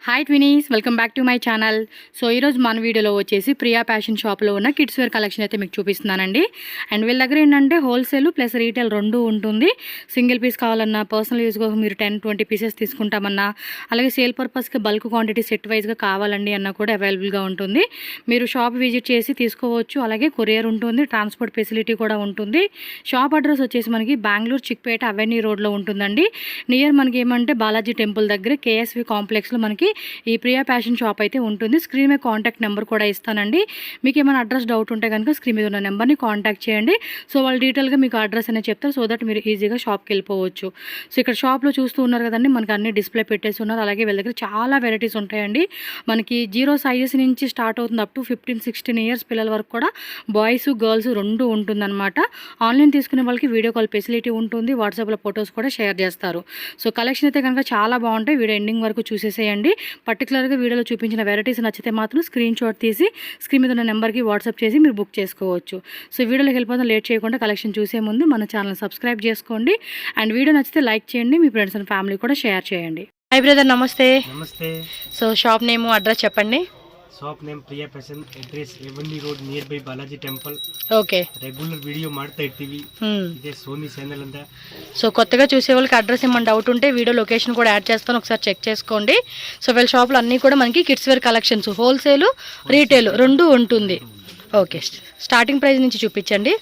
Hi twinnies, welcome back to my channel. So ఈరోజు మన వీడియోలో వచ్చేసి ప్రియా ఫ్యాషన్ షాప్లో ఉన్న కిడ్స్ వేర్ కలెక్షన్ అయితే మీకు చూపిస్తున్నానండి. అండ్ వీళ్ళ దగ్గర ఏంటంటే హోల్సేల్ ప్లస్ రీటైల్ రెండు ఉంటుంది. సింగిల్ పీస్ కావాలన్నా, పర్సనల్ యూజ్ కోసం మీరు 10-20 పీసెస్ తీసుకుంటామన్నా, అలాగే సేల్ పర్పస్కి బల్క్ క్వాంటిటీ సెట్ వైజ్గా కావాలండి అన్నా కూడా అవైలబుల్గా ఉంటుంది. మీరు షాప్ విజిట్ చేసి తీసుకోవచ్చు. అలాగే కొరియర్ ఉంటుంది, ట్రాన్స్పోర్ట్ ఫెసిలిటీ కూడా ఉంటుంది. షాప్ అడ్రస్ వచ్చేసి మనకి బెంగళూరు చిక్పేట అవెన్యూ రోడ్లో ఉంటుందండి. నియర్ మనకి ఏమంటే బాలాజీ టెంపుల్ దగ్గర కేఎస్వి కాంప్లెక్స్లో మనకి ఈ ప్రియా ఫ్యాషన్ షాప్ అయితే ఉంటుంది. స్క్రీన్ మీద కాంటాక్ట్ నెంబర్ కూడా ఇస్తానండి. మీకు ఏమైనా అడ్రస్ డౌట్ ఉంటే కనుక స్క్రీన్ మీద ఉన్న నెంబర్ని కాంటాక్ట్ చేయండి. సో వాళ్ళు డీటెయిల్గా మీకు అడ్రస్ అనేది చెప్తారు, సో దట్ మీరు ఈజీగా షాప్కి వెళ్ళిపోవచ్చు. సో ఇక్కడ షాప్లో చూస్తూ ఉన్నారు కదండి, మనకి అన్ని డిస్ప్లే పెట్టేసి ఉన్నారు. అలాగే వీళ్ళ దగ్గర చాలా వెరైటీస్ ఉంటాయండి. మనకి 0 సైజెస్ నుంచి స్టార్ట్ అవుతుంది అప్ టు 15-16 ఇయర్స్ పిల్లల వరకు కూడా బాయ్స్ గర్ల్స్ రెండు ఉంటుందన్నమాట. ఆన్లైన్ తీసుకునే వాళ్ళకి వీడియో కాల్ ఫెసిలిటీ ఉంటుంది. వాట్సాప్లో ఫొటోస్ కూడా షేర్ చేస్తారు. సో కలెక్షన్ అయితే కనుక చాలా బాగుంటాయి. వీడియో ఎండింగ్ వరకు చూసేసేయండి. పర్టికులర్గా వీడియోలో చూపించిన వెరైటీస్ నచ్చితే మాత్రం స్క్రీన్ షాట్ తీసి స్క్రీన్ మీద ఉన్న నెంబర్కి వాట్సాప్ చేసి మీరు బుక్ చేసుకోవచ్చు. సో వీడియోలోకి వెళ్ళిపోతాం లేట్ చేయకుండా. కలెక్షన్ చూసే ముందు మన ఛానల్ సబ్స్క్రైబ్ చేసుకోండి. అండ్ వీడియో నచ్చితే లైక్ చేయండి, మీ ఫ్రెండ్స్ అండ్ ఫ్యామిలీ కూడా షేర్ చేయండి. హాయ్ బ్రదర్, నమస్తే. నమస్తే. సో షాప్ నేమ్, అడ్రస్ చెప్పండి. Shop name Priya fashion, address ಎವನ್ನಿ road near by Balaji temple. Okay, regular video ಮಾಡ್ತಾ ఇర్ತೀವಿ. ఇదే సోనీ ఛానల్ ಅಂತ. సో కొత్తగా చూసే వాళ్ళకి అడ్రస్ ఏమైనా డౌట్ ఉంటే వీడియో లొకేషన్ కూడా యాడ్ చేస్తాను, ఒకసారి చెక్ చేసుకోండి. సో వీళ్ళ షాప్లో అన్నీ కూడా మనకి kids wear collections wholesale retail రెండు ఉంటుంది. ఓకే, స్టార్టింగ్ ప్రైస్ నుంచి చూపించండి.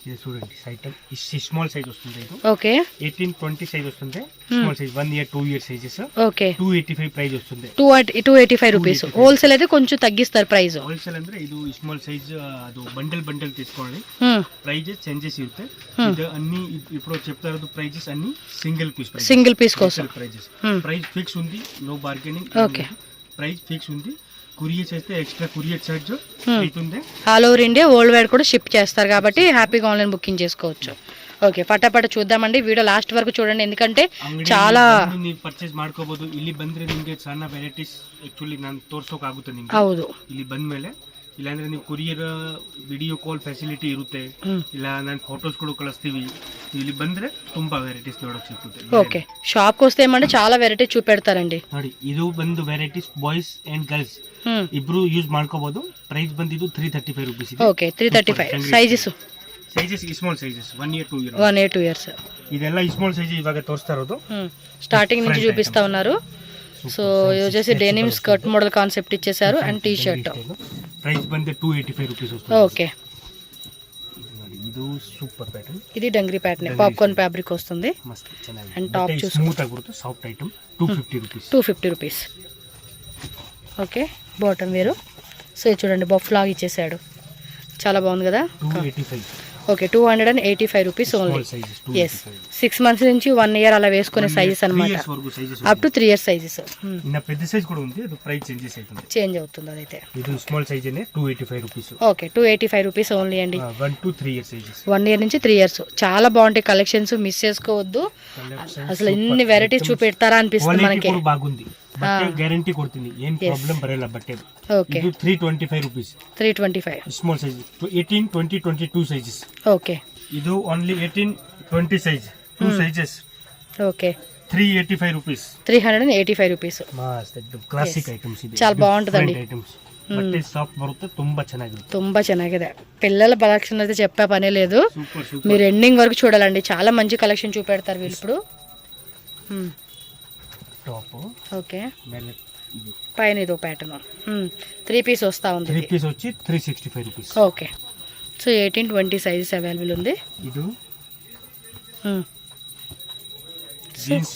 ఇది చూడండి, ఐటమ్ స్మాల్ సైజ్ వస్తుంది. ఇది ఓకే, 18-20 సైజ్ వస్తుంది. Small size 1 year 2 year sizes. Okay, 285 price వస్తుంది. 285 రూపీస్. హోల్సేల్ అయితే కొంచెం తగ్గిస్తారు ప్రైస్. ಹೋಲ್ಸೇಲ್ ಅಂದ್ರೆ ಇದು ಸ್ಮಾಲ್ ಸೈಜ್, ಅದು ಬಂಡಲ್ తీసుకోండి. ప్రైస్ చేంజెస్ ఇರುತ್ತೆ. ఇది అన్ని ఇప్పుడు చెప్తా ఇರೋದು ప్రైజెస్ అన్ని సింగిల్ పీస్ కోసం ప్రైజెస్. ప్రైస్ ఫిక్స్ ఉంది, no bargaining. Okay, price fix ఉంది. కొరియర్ చేస్తే ఎక్స్ట్రా కొరియర్ చార్జ్ అవుతుంది. All over India world wide కూడా షిప్ చేస్తారు కాబట్టి హ్యాపీగా ఆన్లైన్ బుకింగ్ చేసుకోవచ్చు. ఓకే, ఫటాఫట చూద్దామండి. వీడియో లాస్ట్ వరకు చూడండి, ఎందుకంటే చాలా ನೀವು ಪರ್ಚೇಸ್ ಮಾಡ್ಕೋಬಹುದು. ಇಲ್ಲಿ ಬಂದ್ರೆ ನಿಮಗೆ ಸಣ್ಣ ವೆರೈಟೀಸ್ ಆಕ್ಚುಲಿ ನಾನು ತೋರ್ಸೋಕೆ ಆಗುತ್ತೆ ನಿಮಗೆ. ಹೌದು, ಇಲ್ಲಿ ಬಂದ್ಮೇಲೆ ಇಲ್ಲಾಂದ್ರೆ ನೀವು ಕೊರಿಯರ್ ವಿಡಿಯೋ ಕಾಲ್ ಫೆಸಿಲಿಟಿ ಇರುತ್ತೆ, ಇಲ್ಲ ನಾನು ಫೋಟೋಸ್ ಕೂಡ ಕಳಿಸ್ತೀವಿ. ಇಲ್ಲಿ ಬಂದ್ರೆ ತುಂಬಾ ವೆರೈಟೀಸ್ ನೋಡೋಕೆ ಸಿಗುತ್ತೆ. ఓకే, షాప్కి వస్తే ఏమంటే చాలా వెరైటీ చూపెడతారండి. ನೋಡಿ, ಇದು ಬಂದು ವೆರೈಟೀಸ್ ಬಾಯ್ಸ್ ಅಂಡ್ ಗರ್ಲ್ಸ್ ಇಬ್ರು ಯೂಸ್ ಮಾಡ್ಕೋಬಹುದು. ಪ್ರೈಸ್ ಬಂದಿದ್ದು 335 ರೂಪೀಸ್ ಇದೆ. Okay, 335 sizes. Sizes small sizes 1 year 2 year 1 year 2 years. ಇದೆಲ್ಲ ಸ್ಮಾಲ್ ಸೈಜ್ ಇವಾಗ ತೋರಿಸ್ತಾ ಇರೋದು. స్టార్టింగ్ నుంచి చూపిస్తా ఉన్నారు. సో ఇది వచ్చేసి డెనిమ్ స్కర్ట్ మోడల్ కాన్సెప్ట్ ఇచ్చేసారు అండ్ టీ షర్ట్. ప్రైస్ ಬಂದೆ 285 ರೂಪೀಸ್ వస్తుంది. ఓకే, ಇದು ಸೂಪರ್ ಪ್ಯಾಟರ್ನ್. ఇది డంగ్రీ ప్యాటర్న్, పాప్కార్న్ ఫ్యాబ్రిక్ వస్తుంది. ಮಸ್ತ್ ಚೆನ್ನಾಗಿದೆ. అండ్ టాప్ చూసి ಸ್ಮೂತ್ ಆಗಿರುತ್ತೆ, soft item. 250 rupees. Okay, bottom వేరు. సో ఇది చూడండి, బఫ్ లాగా ఇచ్చేసాడు, చాలా బాగుంది కదా. 285. Okay, 285 rupees only. Yes, 6 months నుంచి 1 year అలా వేసుకునే సైజెస్ అనమాట. Up to 3 years sizes. ఇన్న పెద్ద సైజ్ కూడా ఉంది, అది ప్రైస్ చేంజెస్ అవుతుంది, చేంజ్ అవుతుంది. అదైతే ఇది స్మాల్ సైజ్ నే 285 రూపీస్. ఓకే, 285 రూపీస్ ఓన్లీ అండి. 1 to 3 years సైజెస్. 1 year నుంచి 3 years. చాలా బాగుంటాయి కలెక్షన్స్, మిస్ చేసుకోవద్దు. అసలు ఇన్ని వెరైటీస్ చూపెడతారా అనిపిస్తుంది మనకి. బాగుంది, బట్టే గ్యారంటీ కొడుతుంది, ఏం ప్రాబ్లం బరಲ್ಲ బట్టే. ఓకే, ఇది 325 rupees. 325 small size 18, 20, 22 sizes. Okay, ಇದು only 18, 20 size, 2 sizes. Okay, 385 rupees. 385 rupees. ಮಸ್ತ್ एकदम ಕ್ಲಾಸಿಕ್ ಐಟಮ್ಸ್ ಇದೆ. చాలా బాగుంటుందండి. ఐటమ్స్ బట్టే సాఫ్ట్ బರುತ್ತೆ, ತುಂಬಾ ಚೆನ್ನಾಗಿದೆ. ತುಂಬಾ ಚೆನ್ನಾಗಿದೆ. పిల్లల కలెక్షన్ అయితే చెప్పే పనే లేదు, సూపర్ సూపర్. మీరు ఎండింగ్ వరకు చూడాలండి. చాలా మంచి కలెక్షన్ చూపెడతారు వీళ్ళు ఇప్పుడు. టాప్. ఓకే, ಮೇಲೆ ಇದು పైన ఇదో ప్యాటర్న్ 3 పీస్ వస్తా ఉంది. 3 పీస్ వచ్చి 365 rupees. Okay, so 18-20 sizes available ఉంది. ಇದು ಜೀನ್ಸ್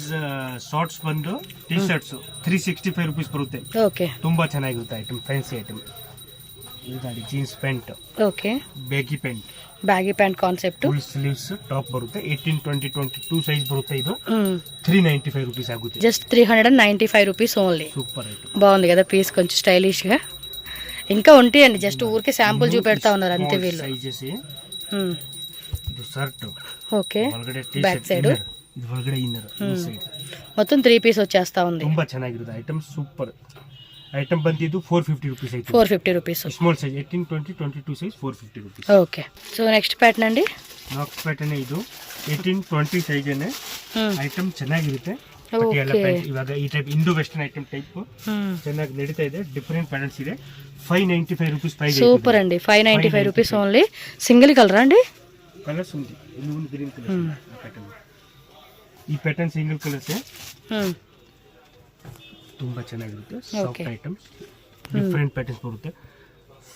ಶಾರ್ಟ್ಸ್ ಬಂದು ಟಿ ಶರ್ಟ್ಸ್ 365 ರೂಪೀಸ್ ಬರುತ್ತೆ. ఓకే, ತುಂಬಾ ಚೆನ್ನಾಗಿರುತ್ತೆ ಐಟಮ್, ಫ್ಯಾನ್ಸಿ ಐಟಮ್. ಇದು ನೋಡಿ, jeans pant, okay, baggy pant, baggy pant concept, full sleeves top ಬರುತ್ತೆ. 18, 20, 22 ಸೈಜ್ ಬರುತ್ತೆ. ಇದು 395 ರೂಪೀಸ್ ಆಗುತ್ತೆ. Just 395 rupees only. Super item, బాగుంది కదా పీస్, కొంచెం స్టైలిష్ గా. ఇంకా ఉంటాయండి, జస్ట్ ఊరికే శాంపుల్ చూపెడతా ఉన్నారు అంతే వీళ్ళు. సైజెస్. ಇದು ಶರ್ಟ್. ఓకే, ಒಳಗಡೆ ಟಿ బ్యాక్ ಶರ್ಟ್, సైడ్ ಇದು ಒಳಗಡೆ ಇನ್ನರ್ ಸೈಡ್. మొత్తం 3 పీస్ వచ్చేస్తా ఉంది. ತುಂಬಾ ಚೆನ್ನಾಗಿರುತ್ತೆ ಐಟಮ್, ಸೂಪರ್ ಐಟಮ್. ಬಂದಿದ್ದು 450 rupees item. 450 rupees. Small size 18, 20, 22 size 450 rupees. Okay, so next pattern అండి. ನಾಕ್ಸ್ ಪ್ಯಾಟರ್ನ್ ಇದು 18, 20 ಸೈಜ್ ಐಟಮ್ ಚೆನ್ನಾಗಿರುತ್ತೆ. ಪಟಿಯಾಲ ಪ್ಯಾಂಟ್ ಇವಾಗ ಈ type indo western item type ಚೆನ್ನಾಗಿ ನಡೀತಾ ಇದೆ. ಡಿಫರೆಂಟ್ ಪ್ಯಾಟರ್ನ್ಸ್ ಇದೆ. 595 రూపీస్ ప్రైస్. సూపర్ అండి. 595 రూపీస్ ఓన్లీ. సింగిల్ కలర్ అండి? కలర్స్ ఉంది. ఇన్ని గ్రీన్ కలర్ ప్యాటర్న్. ఈ ప్యాటర్న్ సింగిల్ కలర్స్ ತುಂಬಾ ಚೆನ್ನಾಗಿರುತ್ತೆ. ಸಾಫ್ಟ್ ಐಟಮ್ಸ್ ಡಿಫರೆಂಟ್ ಪ್ಯಾಟರ್ನ್ಸ್ ಬರುತ್ತೆ.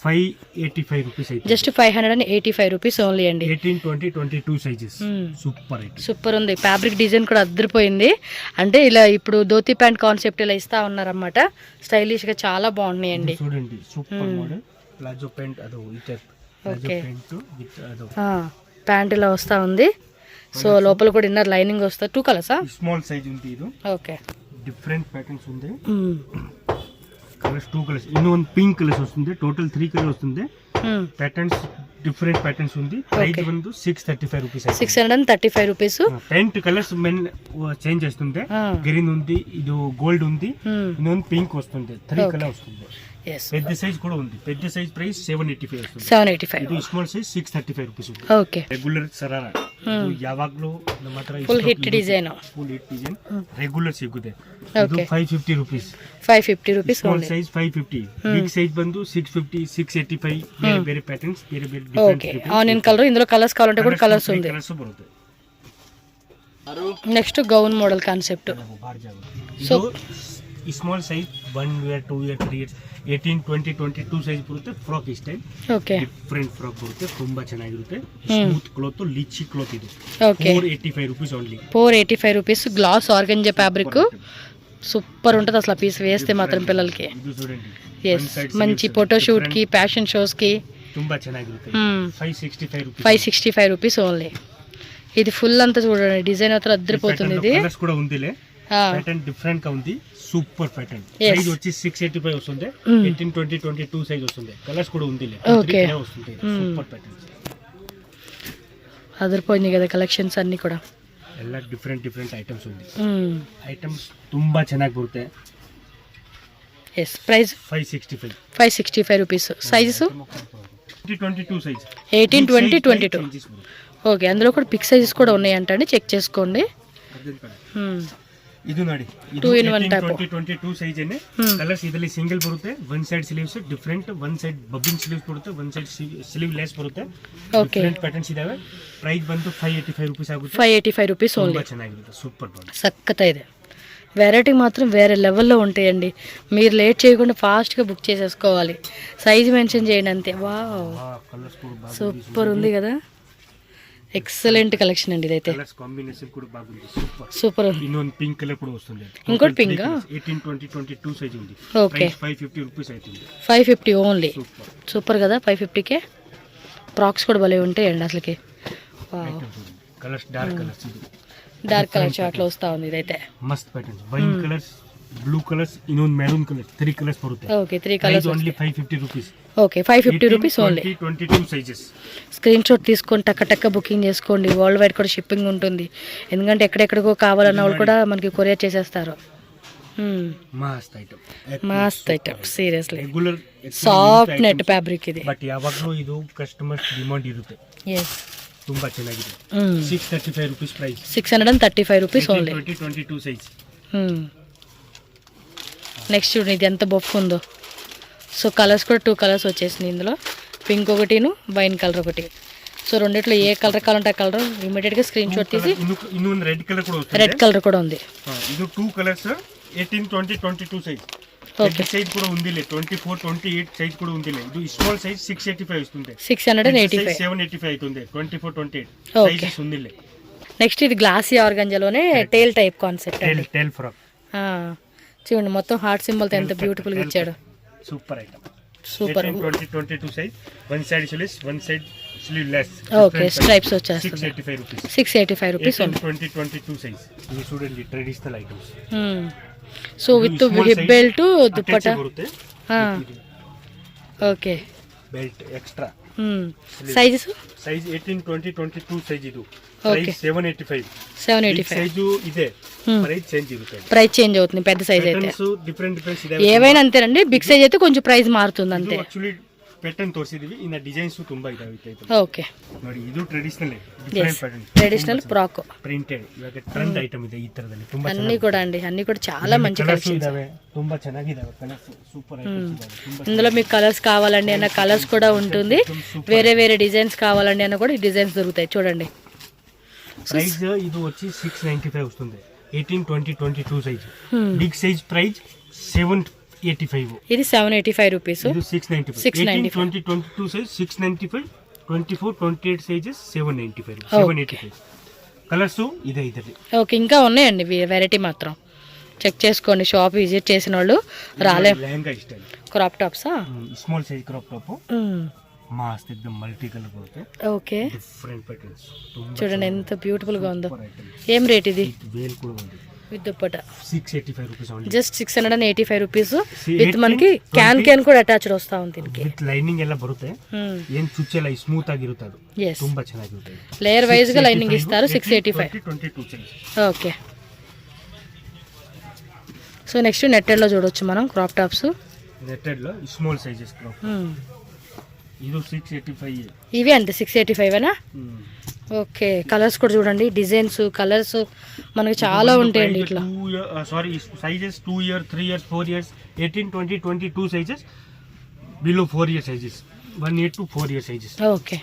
585 రూపీస్ అయితే జస్ట్ 585 రూపీస్ ఓన్లీ అండి. 18, 20, 22 సైజెస్. Super item. సూపర్ ఉంది. ఫ్యాబ్రిక్ డిజైన్ కూడా అద్దరిపోయింది. అంటే ఇలా ఇప్పుడు ధోతి ప్యాంట్ కాన్సెప్ట్ ఇలా ఇస్తా ఉన్నారన్నమాట. స్టైలిష్ గా చాలా బాగున్నాయండి. చూడండి సూపర్ మోడల్ ప్లాజో ప్యాంట్ అదో ఈ టైప్ ప్లాజో ప్యాంట్ విత్ అదో ప్యాంట్ ఇలా వస్తా ఉంది. సో లోపల కూడా ఇన్నర్ లైనింగ్ వస్తా. 2 కలర్సా? స్మాల్ సైజ్ ఉంది ఇది. ఓకే. డిఫరెంట్ ప్యాటర్న్స్ ఉంది. Colours 2 colours. ಇನ್ನೊಂದು పింక్ కలర్స్ వస్తుంది. టోటల్ 3 కలర్స్ వస్తుంది. ప్యాటర్న్స్ డిఫరెంట్ ప్యాటర్న్స్ ఉంది. ప్రైస్ ಬಂದು 635 rupees. 635 rupees. Paint colours men change చేస్తుంది. గ్రీన్ ఉంది, ఇది గోల్డ్ ఉంది, ಇನ್ನೊಂದು పింక్ వస్తుంది. 3 కలర్ వస్తుంది. పెద్ద సైజ్ కూడా ఉంది. పెద్ద సైజ్ ప్రైస్ 785 వస్తుంది. 785. ಇದು small size 635 rupees. Okay. Regular sharara ಇದು ಯಾವಾಗಲೂ ನಮ್ಮ ಹತ್ರ full hit design. Full hit design regular ಸಿಗುತ್ತೆ. ಇದು 550 rupees. 550 rupees. Small size 550. Big size ಬಂದು 650, 685. ಬೇರೆ ಬೇರೆ ಪ್ಯಾಟರ್ನ್ಸ್, ಬೇರೆ ಬೇರೆ ಡಿಫರೆಂಟ್. ఓకే. Onion colour. ఇందులో కలర్స్ కావాలంటే కూడా కలర్స్ ఉంది. కలర్స్ బರುತ್ತೆ. Next gown model concept. So ಈ small size 1 year 2 year 3 years 18, 20, 22 size ಬರುತ್ತೆ. ಫ್ರಾಕ್ ಈ ಸ್ಟೈಲ್. ಓಕೆ. ಡಿಫರೆಂಟ್ ಫ್ರಾಕ್ ಬರುತ್ತೆ. ತುಂಬಾ ಚೆನ್ನಾಗಿರುತ್ತೆ. ಸ್ಮೂತ್ ಕ್ಲಾತ್, ಲಿಚಿ ಕ್ಲಾತ್ ಇದು. Okay. 485 rupees only. 485 rupees. Glass organza fabric. Super ఉంటుంది అసలు. పీస్ వేస్తే మాత్రం పిల్లలకి. ఇది చూడండి. ఎస్. మంచి ఫోటో షూట్ కి, ఫ్యాషన్ షోస్ కి ತುಂಬಾ ಚೆನ್ನಾಗಿರುತ್ತೆ. 565 రూపీస్. 565 rupees only. ఇది ఫుల్ అంతా చూడండి. డిజైన్ అത്ര అద్దరిపోతుంది. ఇది కలర్స్ కూడా ఉందిలే. ప్యాటర్న్ డిఫరెంట్ గా ఉంది. Super pattern. సైజ్ వచ్చి 685 వస్తుంది. 18, 20, 22 సైజ్ వస్తుంది. కలర్స్ కూడా ఉందిలే. ఓకే. వస్తుంది. Super patterns. అదిరిపోయింది కదా కలెక్షన్స్ అన్ని కూడా. ಎಲ್ಲ ಡಿಫರೆಂಟ್ ಡಿಫರೆಂಟ್ ಐಟಮ್ಸ್ ఉంది. ಐಟಮ್ಸ್ ತುಂಬಾ ಚೆನ್ನಾಗಿ ಬರುತ್ತೆ. Yes. Price 565. 565 rupees. Sizes 22 size. 18, 20, 22. Okay. అందులో కూడా పిక్ సైజెస్ కూడా ఉన్నాయంటండి. చెక్ చేసుకోండి. ಇದು ನೋಡಿ. 2 in 1 ಟೈಪ್. 22 ಸೈಜ್ ಏನೆ. ಕಲರ್ಸ್ ಇದರಲ್ಲಿ ಸಿಂಗಲ್ ಬರುತ್ತೆ. One side sleeves different, one side ಬಬ್ಬಿಂಗ್ ಸ್ಲೀವ್ಸ್ ಬರುತ್ತೆ, ಒನ್ ಸೈಡ್ ಸ್ಲೀವ್ ಲೆಸ್ ಬರುತ್ತೆ. ಡಿಫರೆಂಟ್ ಪ್ಯಾಟರ್ನ್ಸ್ ಇದಾವೆ. ಪ್ರೈಸ್ ಬಂದು 585 ರೂಪೀಸ್ ಆಗುತ್ತೆ. 585 రూపీస్ ఓన్లీ. ತುಂಬಾ ಚೆನ್ನಾಗಿರುತ್ತೆ. Super body. సక్కత ಇದೆ. వెరైటీ మాత్రం వేరే లెవెల్లో ఉంటాయండి. మీరు లేట్ చేయకుండా ఫాస్ట్గా బుక్ చేసేసుకోవాలి. సైజ్ మెన్షన్ చేయండి అంతే. వావ్, సూపర్ ఉంది కదా. ఎక్సలెంట్ కలెక్షన్ అండి ఇదైతే. కలర్స్ కాంబినేషన్ కూడా బాగుంది. Super super. ಇನ್ನೊಂದು పింక్ కలర్ కూడా వస్తుంది. ఇంకోటి పింక్. 18, 20, 22 సైజ్ ఉంది. ఓకే. 550 రూపీస్ అవుతుంది. 550 ఓన్లీ. సూపర్. సూపర్ కదా. 550కే ఫ్రాక్స్ కూడా భలే ఉంటాయండి అసలుకి. Colours dark colours. ఇది డార్క్ కలర్ చాట్లో వస్తా ఉంది ఇదైతే. మస్త్ patterns. Wine colours, blue colours, ಇನ್ನೊಂದು మెరూన్ కలర్. 3 కలర్స్ ಬರುತ್ತೆ. Okay. 3 colours. Only 550 rupees. Okay. 550 rupees only. 22 sizes. Screen shot తీసుకొని టక్క బుకింగ్ చేసుకోండి. వరల్డ్ వైడ్ కూడా షిప్పింగ్ ఉంటుంది. ఎందుకంటే ఎక్కడెక్కడికో కావాలన్న వాళ్ళు కూడా మనకి కొరియర్ చేసేస్తారు. మస్త్ item seriously. Regular soft net fabric ఇది. బట్ ಯಾವಾಗಲೂ ಇದು ಕಸ್ಟಮರ್ಸ್ ಡಿಮಾಂಡ್ ಇರುತ್ತೆ. ఎస్. ತುಂಬಾ ಚೆನ್ನಾಗಿದೆ. 635 rupees price. 635 rupees only. 22 size. Next చూడండి ఇది ఎంత బొఫ్ ఉందో. సో కలర్స్ కూడా 2 కలర్స్ వచ్చేసింది ఇందులో. పింక్ ఒకటిను, వైన్ కలర్ ఒకటి. సో రెండిట్లో ఏ కలర్ కావాలంటే ఆ కలర్ ఇమీడియట్గా స్క్రీన్ షాట్ తీసి. ಇನ್ನೊಂದು రెడ్ కలర్ కూడా వస్తుంది. రెడ్ కలర్ కూడా ఉంది. ಇದು 2 కలర్స్. 18, 20, 22 సైజ్. ఓకే. సైజ్ కూడా ఉందిలే. 24, 28 సైజ్ కూడా ఉందిలే. ఇది స్మాల్ సైజ్ 685 వస్తుంది. 685. 785 అవుతుంది. 24, 28 సైజెస్ ఉందిలే. నెక్స్ట్ ఇది గ్లాసీ ఆర్గంజాలోనే టైల్ టైప్ కాన్సెప్ట్ అండి. Tail frock. చూడండి మొత్తం హార్ట్ సింబల్తో ఎంత బ్యూటిఫుల్ గా ఇచ్చాడు. Super item. Super. 20, 22 size. One side sleeves, one side sleeveless. Okay. Stripes వచ్చేస్తుంది. 685 రూపీస్. 685 రూపీస్ ఉంది. 20, 22 సైజ్. ఇది చూడండి traditional items. So with hip belt, dupatta. Okay. Belt extra. Sizes size 18, 20, 22 size. ಇದು ప్రైస్ 785. సైజు ఇదే. Price change అవుతుంది. Price change అవుతుంది పెద్ద size అయితే. డిఫరెంట్ ఇదే. ఏవైనా అంతేనండి. బిగ్ సైజ్ అయితే కొంచెం ప్రైస్ మారుతుంది అంతే. యాక్చువల్లీ ಪ್ಯಾಟರ್ನ್ ತೋರಿಸಿದೀವಿ ಇನ್ನ ಡಿಸೈನ್ಸ್ ತುಂಬಾ ಇದಾವೆ ಓಕೆ ನೋಡಿ ಇದು traditional different pattern traditional frock printed ಇವಾಗ ಟ್ರೆಂಡ್ ಐಟಮ್ ಇದೆ ಈ ತರದಲ್ಲಿ ತುಂಬಾ ಅన్ని కూడా అండి అన్ని కూడా చాలా మంచి కలెక్షన్ ಇದಾವೆ ತುಂಬಾ ಚೆನ್ನಾಗಿದಾವೆ ಕಲರ್ಸ್ ಸೂಪರ್ ಐಟಮ್ಸ್ ಇದಾವೆ ತುಂಬಾ ఇందులో మీకు కలర్స్ కావాలండి అన్న కలర్స్ కూడా ఉంటుంది వేరే వేరే డిజైన్స్ కావాలండి అన్న కూడా ఈ డిజైన్స్ దొరుకుతాయి చూడండి ప్రైస్ ఇది వచ్చి 695 వస్తుంది 18 20 22 సైజ్ బిగ్ సైజ్ ప్రైస్ 785 ఇది 785 రూపీస్ ಇದು 695 18 20 22 సైజ్ 695 24 28 సైజెస్ 785 కలర్స్ ఇదే ఇదే ఓకే ఇంకా ఉన్నాయండి వెరైటీ మాత్రం చెక్ చేసుకోండి షాప్ విజిట్ చేసిన వాళ్ళు రాలే లెహంగా స్టైల్ క్రాప్ టాప్సా స్మాల్ సైజ్ క్రాప్ టాప్ మస్త్ एकदम మల్టీ కలర్ బರುತ್ತೆ ఓకే డిఫరెంట్ ప్యాటర్న్స్ చూడండి ఎంత బ్యూటిఫుల్ గా ఉందో ఏం రేట్ ఇది వేల్ కూడా ఉంది with dupatta 685 rupees only just 685 rupees with మనకి క్యాన్ కూడా అటాచ్డ్ వస్తా ఉంది దీనికి ವಿತ್ ಲೈನಿಂಗ್ ಎಲ್ಲ ಬರುತ್ತೆ ಏನ್ ಚುಚ್ಚೆಲ್ಲ ಸ್ಮೂತ್ ಆಗಿರುತ್ತೆ ಅದು Yes. ತುಂಬಾ ಚೆನ್ನಾಗಿರುತ್ತೆ లేయర్ వైజ్ గా లైనింగ్ ఇస్తారు 685 22 size okay so next netted లో చూడొచ్చు మనం క్రాప్ టాప్స్ నెట్టెడ్ లో స్మాల్ సైజెస్ క్రాప్ ఇది 685 ఇవి అంతే 685 ఏనా ఓకే కలర్స్ కూడా చూడండి డిజైన్స్ కలర్స్ మనకి చాలా ఉంటాయండి ఇట్లా sorry sizes 2 year 3 years 4 years 18 20 22 sizes below 4 year sizes 1 year to 4 year sizes okay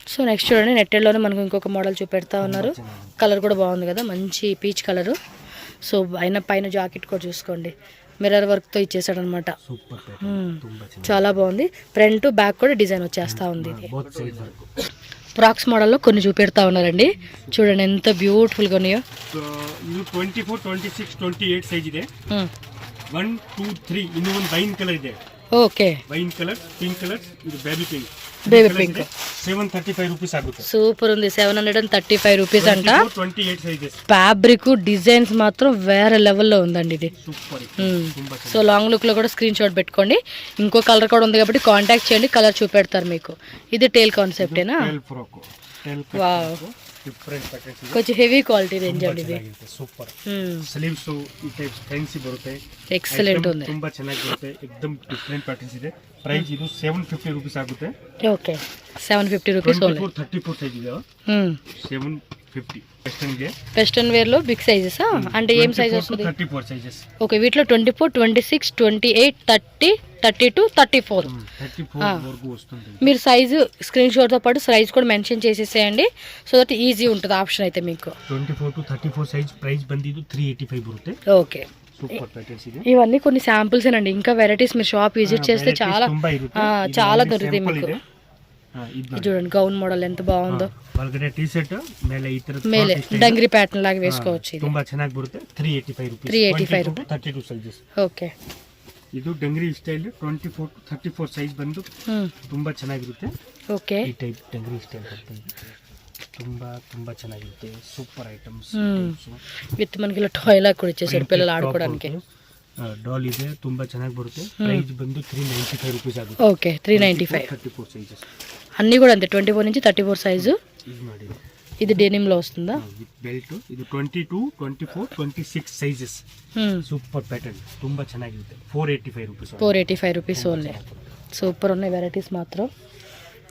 so next చూడండి నెట్టెడ్లోనే మనకు ఇంకొక మోడల్ చూపెడతా ఉన్నారు కలర్ కూడా బాగుంది కదా మంచి పీచ్ కలరు సో పైన జాకెట్ కూడా చూసుకోండి మిర్రర్ వర్క్తో ఇచ్చేసాడు అనమాట సూపర్ చాలా బాగుంది ఫ్రంట్ బ్యాక్ కూడా డిజైన్ వచ్చేస్తా ఉంది ఇది ఫ్రాక్స్ మోడల్లో కొన్ని చూపెడతా ఉన్నారండి చూడండి ఎంత బ్యూటిఫుల్గా ఉన్నాయో ಇದು 24 26 28 సైజ్ ಇದೆ 1 2 3 ಇನ್ನು ಒಂದು ವೈನ್ ಕಲರ್ ಇದೆ okay wine colour pink colour ಇದು ಬೇಬಿ ಪಿಂಕ್ 735 రూపీస్ ಆಗುತ್ತೆ సూపర్ ఉంది 735 రూపీస్ అంట 28 సైజెస్ ఫ్యాబ్రిక్ డిజైన్స్ మాత్రం వేరే లెవెల్లో ఉందండి ఇది సూపర్ సో లాంగ్ లుక్ లో కూడా స్క్రీన్ షాట్ పెట్టుకోండి ఇంకో కలర్ కూడా ఉంది కాబట్టి కాంటాక్ట్ చేయండి కలర్ చూపెడతారు మీకు ఇది టేల్ కాన్సెప్టేనా వావ్ ಡಿಫರೆಂಟ್ ಪ್ಯಾಟರ್ನ್ಸ್ ಇದೆ కొంచెం హెవీ క్వాలిటీ రేంజ్ అండి ఇది ಸೂಪರ್ ಸ್ಲೀವ್ಸ್ ಈ ಟೈಪ್ ಫ್ಯಾನ್ಸಿ ಬರುತ್ತೆ ఎక్సలెంట్ ఉంది ತುಂಬಾ ಚೆನ್ನಾಗಿರುತ್ತೆ एकदम ಡಿಫರೆಂಟ್ ಪ್ಯಾಟರ್ನ್ಸ್ ಇದೆ ಪ್ರೈಸ್ ಇದು 750 ರೂಪೀಸ್ ಆಗುತ್ತೆ ఓకే 750 రూపీస్ ఓన్లీ 34 సైజ్ ಇದೆ 750 వెస్టర్న్ ಗೆ వెస్టర్న్ వేర్ లో బిగ్ సైజెస్ అంటే ఏం సైజ్ వస్తుంది 34 సైజెస్ ఓకే వీటిలో 24 26 28 30 32 34 వరకు వస్తుంది మీరు సైజు స్క్రీన్ షాట్ తో పాటు సైజ్ కూడా మెన్షన్ చేసేసేయండి సో దట్ ఈజీ ఉంటుంది ఆప్షన్ అయితే మీకు 24 to 34 సైజ్ ప్రైస్ ಬಂದಿದ್ದು 385 ಬರುತ್ತೆ ఓకే సూపర్ ప్యాటర్న్స్ ಇದೆ ఇవన్నీ కొన్ని శాంపిల్స్ అండి ఇంకా వెరైటీస్ మీరు షాప్ విజిట్ చేస్తే చాలా దొరుకుతాయి మీకు ఇది చూడండి గౌన్ మోడల్ ఎంత బాగుందో ಒಳಗಡೆ ಟಿ ಶರ್ಟ್ ಮೇಲೆ ಈ ತರ ಮೇಲೆ డంగ్రీ ప్యాటర్న్ లాగా వేసుకోవచ్చు ఇది ತುಂಬಾ ಚೆನ್ನಾಗಿ ಬರುತ್ತೆ 385 ರೂಪಾಯಿ 385 32 ಸೈಜಸ್ ఓకే ಇದು ಡಂಗ್ರಿ ಸ್ಟೈಲ್ 24 to 34 ಸೈಜ್ ಬಂದು ತುಂಬಾ ಚೆನ್ನಾಗಿರುತ್ತೆ ఓకే ಈ ಟೈಪ್ ಡಂಗ್ರಿ ಸ್ಟೈಲ್ ಬರುತ್ತೆ ತುಂಬಾ ಚೆನ್ನಾಗಿರುತ್ತೆ ಸೂಪರ್ ಐಟಮ್ಸ್ విత్ మనకి ఇలా టాయ్ లాగా కూడా ఇచ్చేసారు పిల్లలు ఆడుకోవడానికి ಡಾಲ್ ಇದೆ ತುಂಬಾ ಚೆನ್ನಾಗಿ ಬರುತ್ತೆ ಪ್ರೈಸ್ ಬಂದು 395 ರೂಪೀಸ್ ಆಗುತ್ತೆ ఓకే 395 34 ಸೈಜಸ್ అన్నీ కూడా అంతే 24 నుంచి 34 సైజు ಇದು ನೋಡಿ ఇది డెనిమ్ లో వస్తుందా ವಿತ್ ಬೆಲ್ಟ್ ಇದು 22 24 26 ಸೈಜಸ್ ಸೂಪರ್ ಪ್ಯಾಟರ್ನ್ ತುಂಬಾ ಚೆನ್ನಾಗಿರುತ್ತೆ 485 ರೂಪೀಸ್ 485 రూపీస్ ఓన్లీ సూపర్ ఉన్నాయి వెరైటీస్ మాత్రం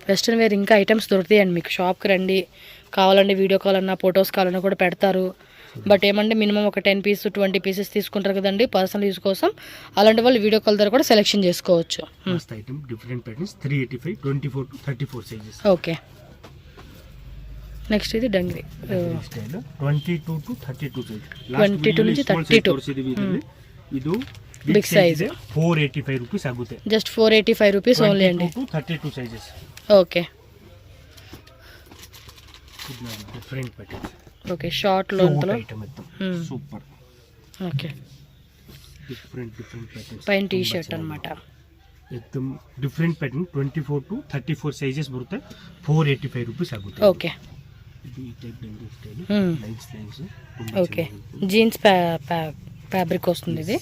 వెస్ట్రన్ వేర్ ఇంకా ఐటమ్స్ దొరుకుతాయండి మీకు షాప్కి రండి కావాలండి వీడియో కాల్ అన్నా ఫొటోస్ కావాలన్నా కూడా పెడతారు బట్ ఏమంటే మినిమం ఒక 10 పీస్ 20 పీసెస్ తీసుకుంటారు కదండి పర్సనల్ యూస్ కోసం అలాంటి వాళ్ళు వీడియో కాల్ ద్వారా కూడా సెలెక్షన్ చేసుకోవచ్చు మస్త్ item different patterns 385 24 to 34 sizes okay next ఇది డంగ్రీ స్టైల్ 22 to 32 సైజ్ 22 నుంచి 32 ಇದು బిగ్ సైజ్ 485 ರೂಪೀಸ್ ಆಗುತ್ತೆ జస్ట్ 485 రూపీస్ ఓన్లీ అండి 32 sizes okay different patterns okay short లో item super okay different patterns పైన టీ షర్ట్ అన్నమాట एकदम ಡಿಫರೆಂಟ್ ಪ್ಯಾಟರ್ನ್ 24 to 34 ಸೈಜಸ್ ಬರುತ್ತೆ 485 ರೂಪೀಸ್ ಆಗುತ್ತೆ ಓಕೆ ಇದು ಈ type dengue style lines okay jeans fabric వస్తుంది ఇది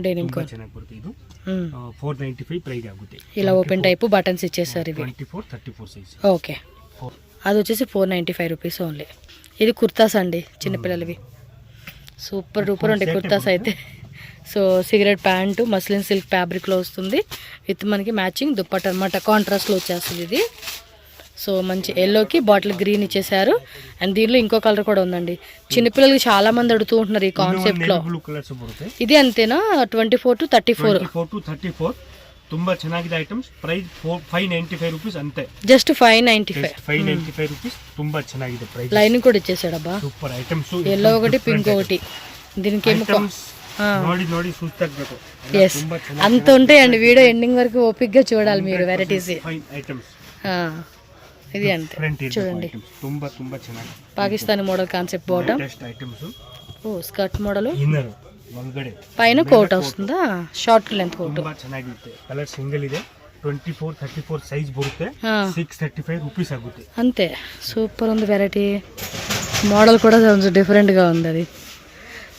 డెనిమ్ ತುಂಬಾ ಚೆನ್ನಾಗಿ ಬರುತ್ತೆ ಇದು 495 ಪ್ರೈಸ್ ಆಗುತ್ತೆ ఇలా ఓపెన్ టైప్ బటన్స్ ఇచ్చేసారు ఇవి 24 34 సైజ్ ఓకే అది వచ్చేసి 495 రూపీస్ ఓన్లీ ఇది కుర్తాస్ అండి చిన్నపిల్లలవి సూపర్ డూపర్ ఉంటాయి కుర్తాస్ అయితే so cigarette pant muslin silk ఫ్యాబ్రిక్లో వస్తుంది విత్ మనకి మ్యాచింగ్ దుప్పట్ట అనమాట, కాంట్రాస్ట్లో వచ్చేస్తుంది ఇది. సో మంచి ఎల్లోకి బాటిల్ గ్రీన్ ఇచ్చేసారు. అండ్ దీనిలో ఇంకో కలర్ కూడా ఉందండి. చిన్నపిల్లలకి చాలా మంది అడుగుతూ ఉంటున్నారు ఈ కాన్సెప్ట్లో. ఇది అంతేనా? 24 to 34 ತುಂಬಾ ಚೆನ್ನಾಗಿದೆ ಐಟಮ್ಸ್. ಪ್ರೈಸ್ 595 ರೂಪೀಸ್ ಅಂತೆ. జస్ట్ 595. 595 ರೂಪೀಸ್. ತುಂಬಾ ಚೆನ್ನಾಗಿದೆ ಪ್ರೈಸ್. లైనింగ్ కూడా ఇచ్చేసాడబ్బా. Super items. ఎల్లో ఒకటి పింక్ ఒకటి. దీనికి ఏమో ನೋಡಿ ಸುಸ್ತಾಗಬೇಕು. ఎస్ అంత ఉంటాయండి. వీడియో ఎండింగ్ వరకు ఓపిక్గా చూడాలి మీరు. వెరైటీస్ ఐటమ్స్ ఇది అంతే చూడండి. ತುಂಬಾ ತುಂಬಾ ಚೆನ್ನಾಗಿದೆ. Pakistani model concept bottom. Items. ఓ స్కర్ట్ మోడల్. ఇన్నర్ ಒಳಗಡೆ పైన కోట్ వస్తుందా? Short length coat. ತುಂಬಾ ಚೆನ್ನಾಗಿರುತ್ತೆ. ಕಲರ್ ಸಿಂಗಲ್ ಇದೆ. 24 34 ಸೈಜ್ ಬರುತ್ತೆ. 635 ರೂಪೀಸ್ ಆಗುತ್ತೆ అంతే. సూపర్ ఉంది వెరైటీ. మోడల్ కూడా కొంచెం డిఫరెంట్గా ఉంది. అది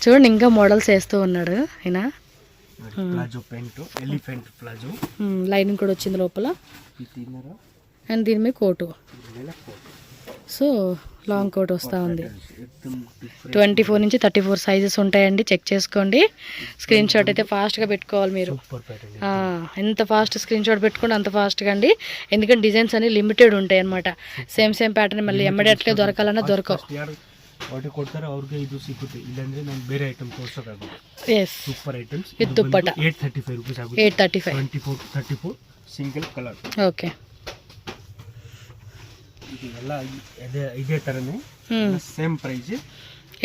చూడండి ఇంకా మోడల్స్ వేస్తూ ఉన్నాడు ఆయన. Palazzo pant, elephant palazzo. Lining కూడా వచ్చింది లోపల. అండ్ దీని మీద కోటు. సో లాంగ్ కోట్ వస్తూ ఉంది. 24 నుంచి 34 సైజెస్ ఉంటాయండి. చెక్ చేసుకోండి. స్క్రీన్ షాట్ అయితే ఫాస్ట్గా పెట్టుకోవాలి మీరు. ఎంత ఫాస్ట్ స్క్రీన్ షాట్ పెట్టుకోండి అంత ఫాస్ట్గా అండి. ఎందుకంటే డిజైన్స్ అన్ని లిమిటెడ్ ఉంటాయి అనమాట. సేమ్ ప్యాటర్న్ మళ్ళీ ఎమ్మడేట్గా దొరకాలన్నా దొరకవు. ಕೊಡ್ತಾರೆ ಅವ್ರಿಗೆ ಇದು ಸಿಗುತ್ತೆ. ಇಲ್ಲಾಂದ್ರೆ ನಾನು ಬೇರೆ ಐಟಮ್ ತೋರಿಸೋಕ್ಕಾಗುತ್ತೆ. Yes super items. With dupatta 835 rupees ಆಗುತ್ತೆ. 835 24 34 ಸಿಂಗಲ್ ಕಲರ್. ಓಕೆ. ಇದೆಲ್ಲ ಇದೇ ತರನೇ ಸೇಮ್ ಪ್ರೈಸ್.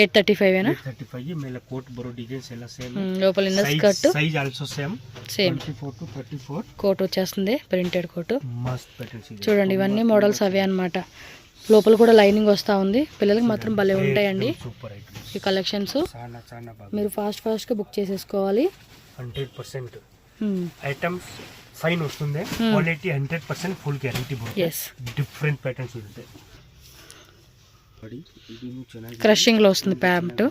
835 ఏనా? 835 ಮೇಲೆ ಕೋಟ್ ಬರೋ ಡಿಸೈన్స్ ಎಲ್ಲ ಸೇಮ್. లోపల inner skirt size also same 24 to 34 coat వచ్చేస్తుంది. Printed coat. మస్త్ ప్యాటర్న్స్. చూడండి ఇవన్నీ మోడల్స్ అవే అన్నమాట. లోపల కూడా లైనింగ్ వస్తూ ఉంది. పిల్లలకి మాత్రం భలే ఉంటాయండి ఈ కలెక్షన్స్. మీరు ఫాస్ట్గా బుక్ చేసేసుకోవాలి. 100% ఐటమ్స్ ఫైన్ వస్తుంది. Quality 100% full guarantee. Different patterns ఉంటాయి. క్రషింగ్ లో వస్తుంది pant.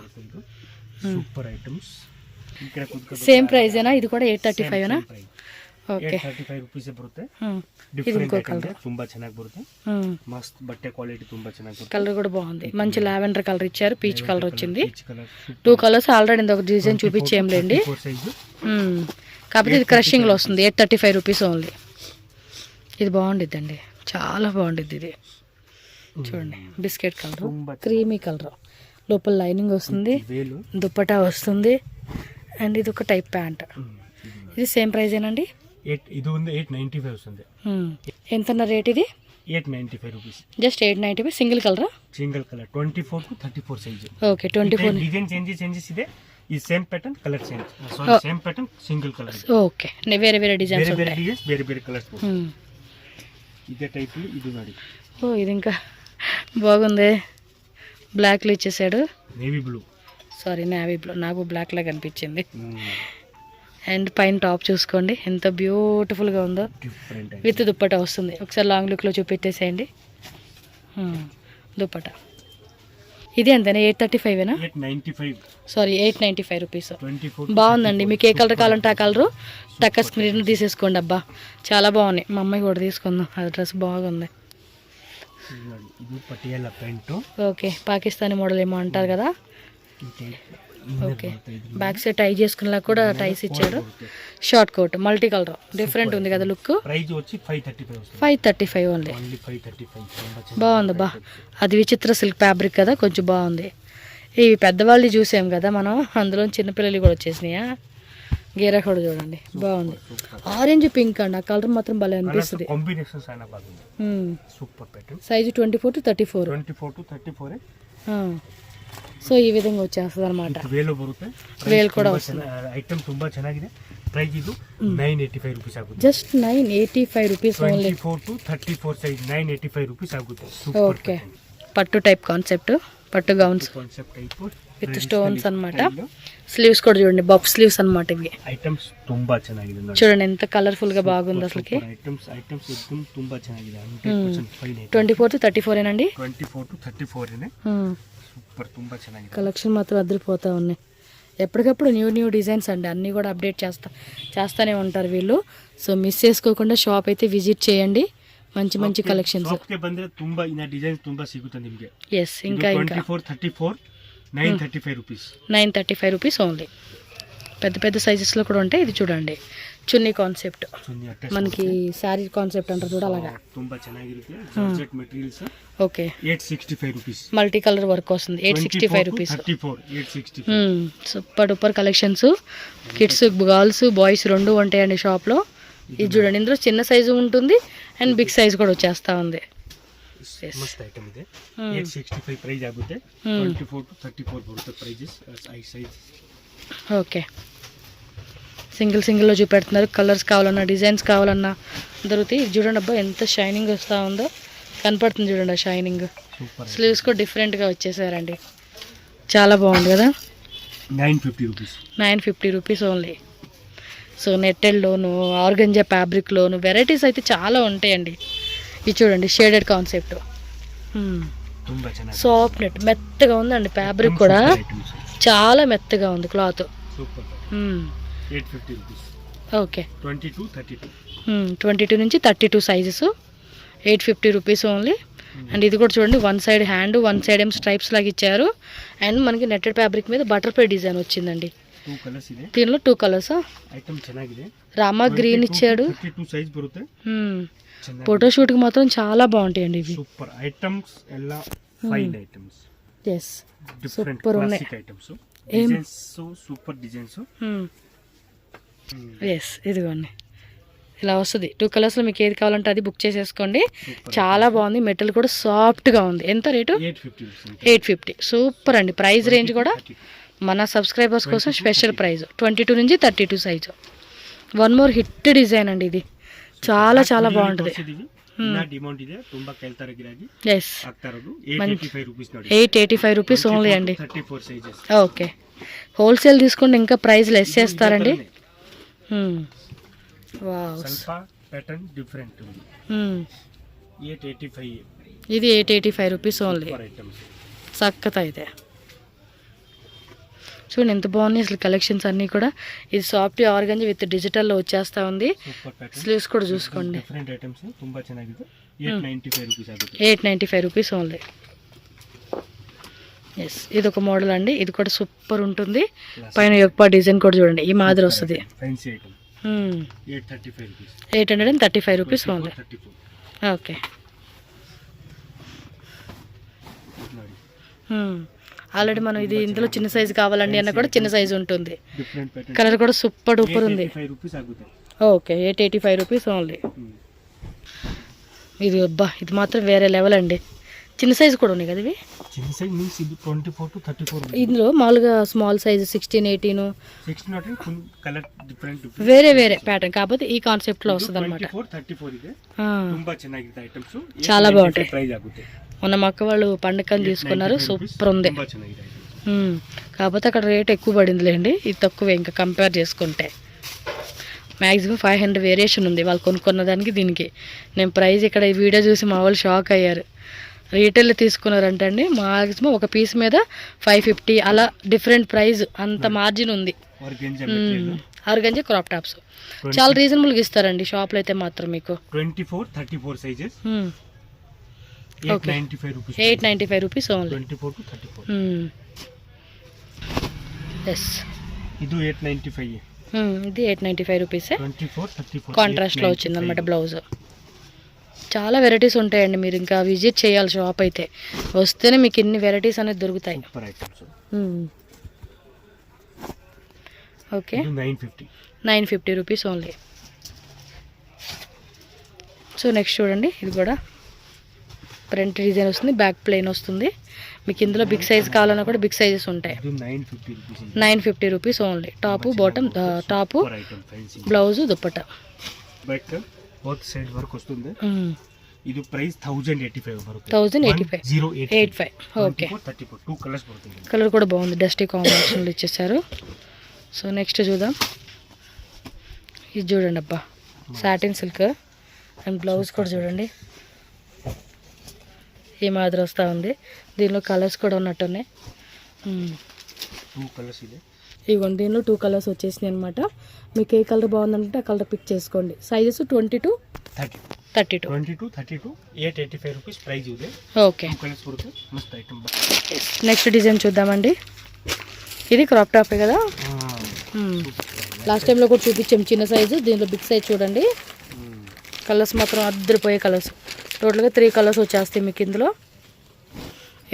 Super items. Same price ఏనా? ఇది కూడా 835 ఏనా? ಓಕೆ 35 ರೂಪೀಸ್ ಬರುತ್ತೆ. ಡಿಫರೆಂಟ್ ಕಲರ್ ತುಂಬಾ ಚೆನ್ನಾಗಿ ಬರುತ್ತೆ. ಮಸ್ತ್ ಬಟ್ಟೆ ಕ್ವಾಲಿಟಿ ತುಂಬಾ ಚೆನ್ನಾಗಿ. కలర్ కూడా బాగుంది. మంచి లావెండర్ కలర్ ఇచ్చారు. పీచ్ కలర్ వచ్చింది. 2 కలర్స్ ఆల్రెడీ ఇంకొక డిజైన్ చూపించేయండి. కాకపోతే ఇది క్రషింగ్ లో వస్తుంది. 835 రూపీస్ ఓన్లీ. ఇది బాగుండిద్దండి. చాలా బాగుండిద్ది ఇది. చూడండి బిస్కెట్ కలర్, క్రీమీ కలర్. లోపల లైనింగ్ వస్తుంది. దుప్పటా వస్తుంది. అండ్ ఇది ఒక టైప్ ప్యాంట్. ఇది సేమ్ ప్రైస్ ఏనండి? ఇది ఉంది 895 వస్తుంది. ఎంత రేట్ ఇది? 895 rupees. Just 895. Single colour. Single colour 24 to 34 size. Okay 24 design changes ಇದೆ. ಈ same pattern colour change. Same pattern single colour. Okay ಬೇರೆ డిజైన్స్ ఉంటాయి. ಬೇರೆ ಕಲರ್ಸ್. ఇదే టైప్ ఇది ನೋಡಿ. ఓ ఇది ఇంకా బాగుంది. బ్లాక్ లో ఇచ్చేసాడు. Navy blue. Sorry navy blue. నాకు బ్లాక్ లాగా అనిపించింది. అండ్ పైన టాప్ చూసుకోండి ఎంత బ్యూటిఫుల్గా ఉందో. విత్ దుప్పటా వస్తుంది. ఒకసారి లాంగ్ లుక్లో చూపెట్టేసేయండి దుప్పటా. ఇది ఎంతైనా 835 ఏనా? 895. Sorry 895 rupees. బాగుందండి. మీకు ఏ కలర్ కావాలంటే ఆ కలరు టక్క స్క్రీన్ తీసేసుకోండి. అబ్బా చాలా బాగున్నాయి. మా అమ్మాయి కూడా తీసుకుందాం. అది డ్రెస్ బాగుంది. ఓకే పాకిస్తానీ మోడల్ ఏమో అంటారు కదా. ఓకే బ్యాక్ సైడ్ టై చేసుకునేలా కూడా టైస్ ఇచ్చాడు. Short coat multi colour different ఉంది కదా లుక్. ప్రైస్ వచ్చి 535 ఓన్లీ. బాగుంది బా. అది విచిత్ర సిల్క్ ఫ్యాబ్రిక్ కదా కొంచెం బాగుంది. ఇవి పెద్దవాళ్ళు చూసాం కదా మనం. అందులో చిన్నపిల్లలు కూడా వచ్చేసినాయా. గేరా కూడా చూడండి బాగుంది. ఆరెంజ్ పింక్ అండి. ఆ కలర్ మాత్రం భలే అనిపిస్తుంది. Size 24 to 34. సో ఈ విధంగా వచ్చేస్తుంది అనమాట. వేలు కూడా వస్తుంది. ఐటమ్ ತುಂಬಾ ಚೆನ್ನಾಗಿದೆ. ಪ್ರೈಸ್ ಇದು 985 ರೂಪೀಸ್ ಆಗುತ್ತೆ. Just 985 rupees only. 24 to 34 size 985 rupees ಆಗುತ್ತೆ. ఓకే పట్టు టైప్ కాన్సెప్ట్. పట్టు gowns concept type with stones అన్నమాట. స్లీవ్స్ కూడా చూడండి బఫ్ స్లీవ్స్ అన్నమాట ఇవి. ఐటమ్స్ ತುಂಬಾ ಚೆನ್ನಾಗಿದೆ. చూడండి ఎంత కలర్ఫుల్ గా బాగుంది అసలుకి. ఐటమ్స్ एकदम ತುಂಬಾ ಚೆನ್ನಾಗಿದೆ. 100% ఫైన్. 24 to 34 ఏనండి? 24 to 34 ఏనే. సూపర్ ತುಂಬಾ ಚೆನ್ನಾಗಿದೆ. కలెక్షన్ మాత్రం అదిరిపోతా ఉన్నాయి. ఎప్పటికప్పుడు న్యూ డిజైన్స్ అండి. అన్నీ కూడా అప్డేట్ చేస్తానే ఉంటారు వీళ్ళు. సో మిస్ చేసుకోకుండా షాప్ అయితే విజిట్ చేయండి. మంచి కలెక్షన్స్. ಶಾಪ್ಗೆ ಬಂದ್ರೆ ತುಂಬಾ ಇನ್ನ ಡಿಸೈನ್ಸ್ ತುಂಬಾ ಸಿಗುತ್ತೆ ನಿಮಗೆ. ಎಸ್ ఇంకా 24 34 935 ರೂಪೀಸ್. 935 rupees only. పెద్ద పెద్ద సైజెస్లో కూడా ఉంటాయి. ఇది చూడండి చున్నీ కాన్సెప్ట్, ಸುನ್ನಿ ಅಟ್ಯಾಚ್ మనకి శారీ కాన్సెప్ట్ అంటారు చూడ అలాగా. ತುಂಬಾ ಚೆನ್ನಾಗಿರುತ್ತೆ. Georgette materials okay 865 rupees. Multi colour work వస్తుంది. 865 rupees. 865. Super duper collections. Kids girls boys రెండు ఉంటాయండి షాప్లో. ఇది చూడండి ఇందులో చిన్న సైజు ఉంటుంది అండ్ బిగ్ సైజ్ కూడా వచ్చేస్తా ఉంది. ಮಸ್ತ್ ಐಟಮ್ ಇದೆ. 865 ಪ್ರೈಸ್ ಆಗುತ್ತೆ. 24 to 34 ಬರುತ್ತೆ ಪ್ರೈಸಸ್. ಐ ಸೈಜ್. ఓకే సింగిల్లో చూపెడుతున్నారు. కలర్స్ కావాలన్నా డిజైన్స్ కావాలన్నా దొరుకుతాయి. ఇది చూడండి అబ్బా ఎంత షైనింగ్ వస్తూ ఉందో కనపడుతుంది చూడండి ఆ షైనింగ్. స్లీవ్స్ కూడా డిఫరెంట్గా వచ్చేసారండి. చాలా బాగుంది కదా. 950 రూపీస్. 950 rupees only. సో నెట్టెల్లోను ఆర్గంజా ఫ్యాబ్రిక్లోను వెరైటీస్ అయితే చాలా ఉంటాయండి. ఇది చూడండి షేడెడ్ కాన్సెప్ట్, ತುಂಬಾ ಚೆನ್ನಾಗಿ సాఫ్ట్ నెట్ మెత్తగా ఉందండి. ఫ్యాబ్రిక్ కూడా చాలా మెత్తగా ఉంది క్లాత్. సూపర్. 850 రూపీస్. ఓకే 22 32. 22 నుంచి 32 సైజెస్. 850 rupees only. అండ్ ఇది కూడా చూడండి one side hand one side ఏం స్ట్రైప్స్ లాగా ఇచ్చారు. అండ్ మనకి నెట్టెడ్ ఫ్యాబ్రిక్ మీద బటర్ఫ్లై డిజైన్ వచ్చిందండి. 2 కలర్స్ ಇದೆ. దీనిలో 2 కలర్స్. ఐటమ్ ಚೆನ್ನಾಗಿದೆ. రామా గ్రీన్ ఇచ్చాడు. 32 సైజ్ బರುತ್ತೆ. ఫోటోషూట్ కి మాత్రం చాలా బాగుంటాయండి ఇవి. సూపర్ ఐటమ్స్ ಎಲ್ಲ fine items. yes different super ఉన్నాయి. Classic items. Designs super designs. yes ఇదిగోండి ఇలా వస్తుంది. 2 కలర్స్లో మీకు ఏది కావాలంటే అది బుక్ చేసేసుకోండి. చాలా బాగుంది. మెటల్ కూడా సాఫ్ట్గా ఉంది. ఎంత రేటు? 850. సూపర్ అండి. ప్రైస్ రేంజ్ కూడా మన సబ్స్క్రైబర్స్ కోసం స్పెషల్ ప్రైస్. 22 నుంచి 32 size. One more hit design అండి ఇది. చాలా చాలా బాగుంటుంది. ఎస్ 885 రూపీస్ ఓన్లీ అండి. ఓకే హోల్సేల్ తీసుకుంటే ఇంకా ప్రైస్ లెస్ చేస్తారండి. ఇది 885 రూపీస్ ఓన్లీ. చక్కత అయితే చూడండి ఎంత బాగున్నాయి అసలు కలెక్షన్స్ అన్నీ కూడా. ఇది సాఫ్ట్ ఆర్గంజా విత్ డిజిటల్లో వచ్చేస్తా ఉంది. స్లీవ్స్ కూడా చూసుకోండి. 895 రూపీస్ ఓన్లీ. ఎస్ ఇది ఒక మోడల్ అండి. ఇది కూడా సూపర్ ఉంటుంది. పైన యొక్క డిజైన్ కూడా చూడండి ఈ మాదిరి వస్తుంది. 835 రూపీస్ ఓన్లీ. ఓకే ఆల్రెడీ మనం ఇది ఇందులో చిన్న సైజు కావాలండి అన్న కూడా చిన్న సైజు ఉంటుంది. కలర్ కూడా సూపర్ డూపర్ ఉంది. Okay 885 rupees only. ఇది అబ్బా ఇది మాత్రం వేరే లెవెల్ అండి. చిన్న సైజు కూడా ఉన్నాయి కదా ఇవి. ఇందులో మామూలుగా స్మాల్ సైజు 16, 18 వేరే వేరే ప్యాటర్న్ కాకపోతే ఈ కాన్సెప్ట్ లో వస్తుంది అనమాట. చాలా బాగుంటాయి. మొన్న మా అక్క వాళ్ళు పండగని తీసుకున్నారు. సూపర్ ఉంది. కాకపోతే అక్కడ రేట్ ఎక్కువ పడిందిలేండి. ఇది తక్కువే ఇంకా కంపేర్ చేసుకుంటే. మ్యాక్సిమం 500 వేరియేషన్ ఉంది వాళ్ళు కొనుక్కున్న దానికి దీనికి. నేను ప్రైస్ ఇక్కడ ఈ వీడియో చూసి మా వాళ్ళు షాక్ అయ్యారు. రీటైల్ తీసుకున్నారంట అండి. మ్యాక్సిమం ఒక పీస్ మీద 550 అలా డిఫరెంట్ ప్రైస్ అంత మార్జిన్ ఉంది. ఆర్గంజా క్రాప్ టాప్స్ చాలా రీజనబుల్గా ఇస్తారండి షాప్లో అయితే మాత్రం మీకు. 24-34 sizes. 895 rupees only. 24 to 34. Yes ఇది 895. ఇది 895 రూపీసే. 24-34 కాంట్రాస్ట్లో వచ్చింది అనమాట బ్లౌజ్. చాలా వెరైటీస్ ఉంటాయండి. మీరు ఇంకా విజిట్ చేయాలి షాప్ అయితే. వస్తేనే మీకు ఇన్ని వెరైటీస్ అనేది దొరుకుతాయి. Okay 950 rupees only. So next చూడండి ఇది కూడా ప్రింట్ డిజైన్ వస్తుంది. బ్యాక్ ప్లెయిన్ వస్తుంది. మీకు ఇందులో బిగ్ సైజ్ కావాలన్నా కూడా బిగ్ సైజెస్ ఉంటాయి. 950 rupees only. Top bottom top blouse dupatta both side work వస్తుంది. ఇది ప్రైస్ 1085 వరకు. 1085. ఓకే 2 కలర్స్ పడుతుంది. కలర్ కూడా బాగుంది. డస్టీ కాంబినేషన్లో ఇచ్చేసారు. సో నెక్స్ట్ చూద్దాం. ఇది చూడండి అబ్బా సాటిన్ సిల్క్ అండ్ బ్లౌజ్ కూడా చూడండి ఈ మాదిరి వస్తూ ఉంది. దీనిలో కలర్స్ కూడా ఉన్నట్టున్నాయి. 2 కలర్స్ ఇదే. ఇవ్వండి దీనిలో 2 కలర్స్ వచ్చేసినాయి అనమాట. మీకు ఏ కలర్ బాగుందంటే ఆ కలర్ పిక్ చేసుకోండి. సైజెస్ 22 32. 885 రూపీస్ ప్రైస్ ಇದೆ. ఓకే 2 కలర్స్ ಬರುತ್ತೆ. ಮಸ್ತ್ ಐಟಮ್. నెక్స్ట్ డిజైన్ చూద్దామండి. ఇది క్రాప్ టాపే కదా. లాస్ట్ టైంలో కూడా చూపించాం చిన్న సైజు, దీనిలో బిగ్ సైజ్ చూడండి. కలర్స్ మాత్రం అద్దరిపోయే కలర్స్. టోటల్గా 3 కలర్స్ వచ్చేస్తాయి మీకు ఇందులో.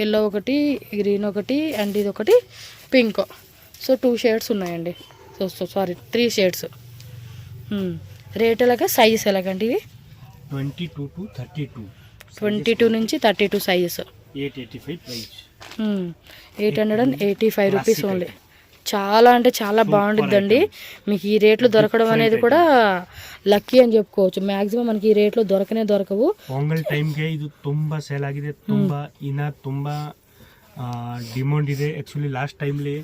ఎల్లో ఒకటి, గ్రీన్ ఒకటి, అండ్ ఇది ఒకటి పింక్. సో 2 షేడ్స్ ఉన్నాయండి. Sorry 3 shades. రేట్ ఎలాగా, సైజెస్ ఎలాగండి ఇవి? 22 to 32. 22 నుంచి 32 సైజెస్. 885 ప్రైస్. 885 rupees only. చాలా అంటే చాలా బాగుంటుందండి. మీకు ఈ రేట్లో దొరకడం అనేది కూడా లక్కీ అని చెప్పుకోవచ్చు. ಮ್ಯಾಕ್ಸಿಮಮ್ మనకి ಈ ರೇಟ್లో ದೊರಕವು. ಪೊಂಗಲ್ ಟೈಮ್ಗೆ ಇದು ತುಂಬಾ ಸೇಲ್ ಆಗಿದೆ. ತುಂಬಾ ಡಿಮಾಂಡ್ ಇದೆ. ಆಕ್ಚುಲಿ ಲಾಸ್ಟ್ ಟೈಮ್ಲಿ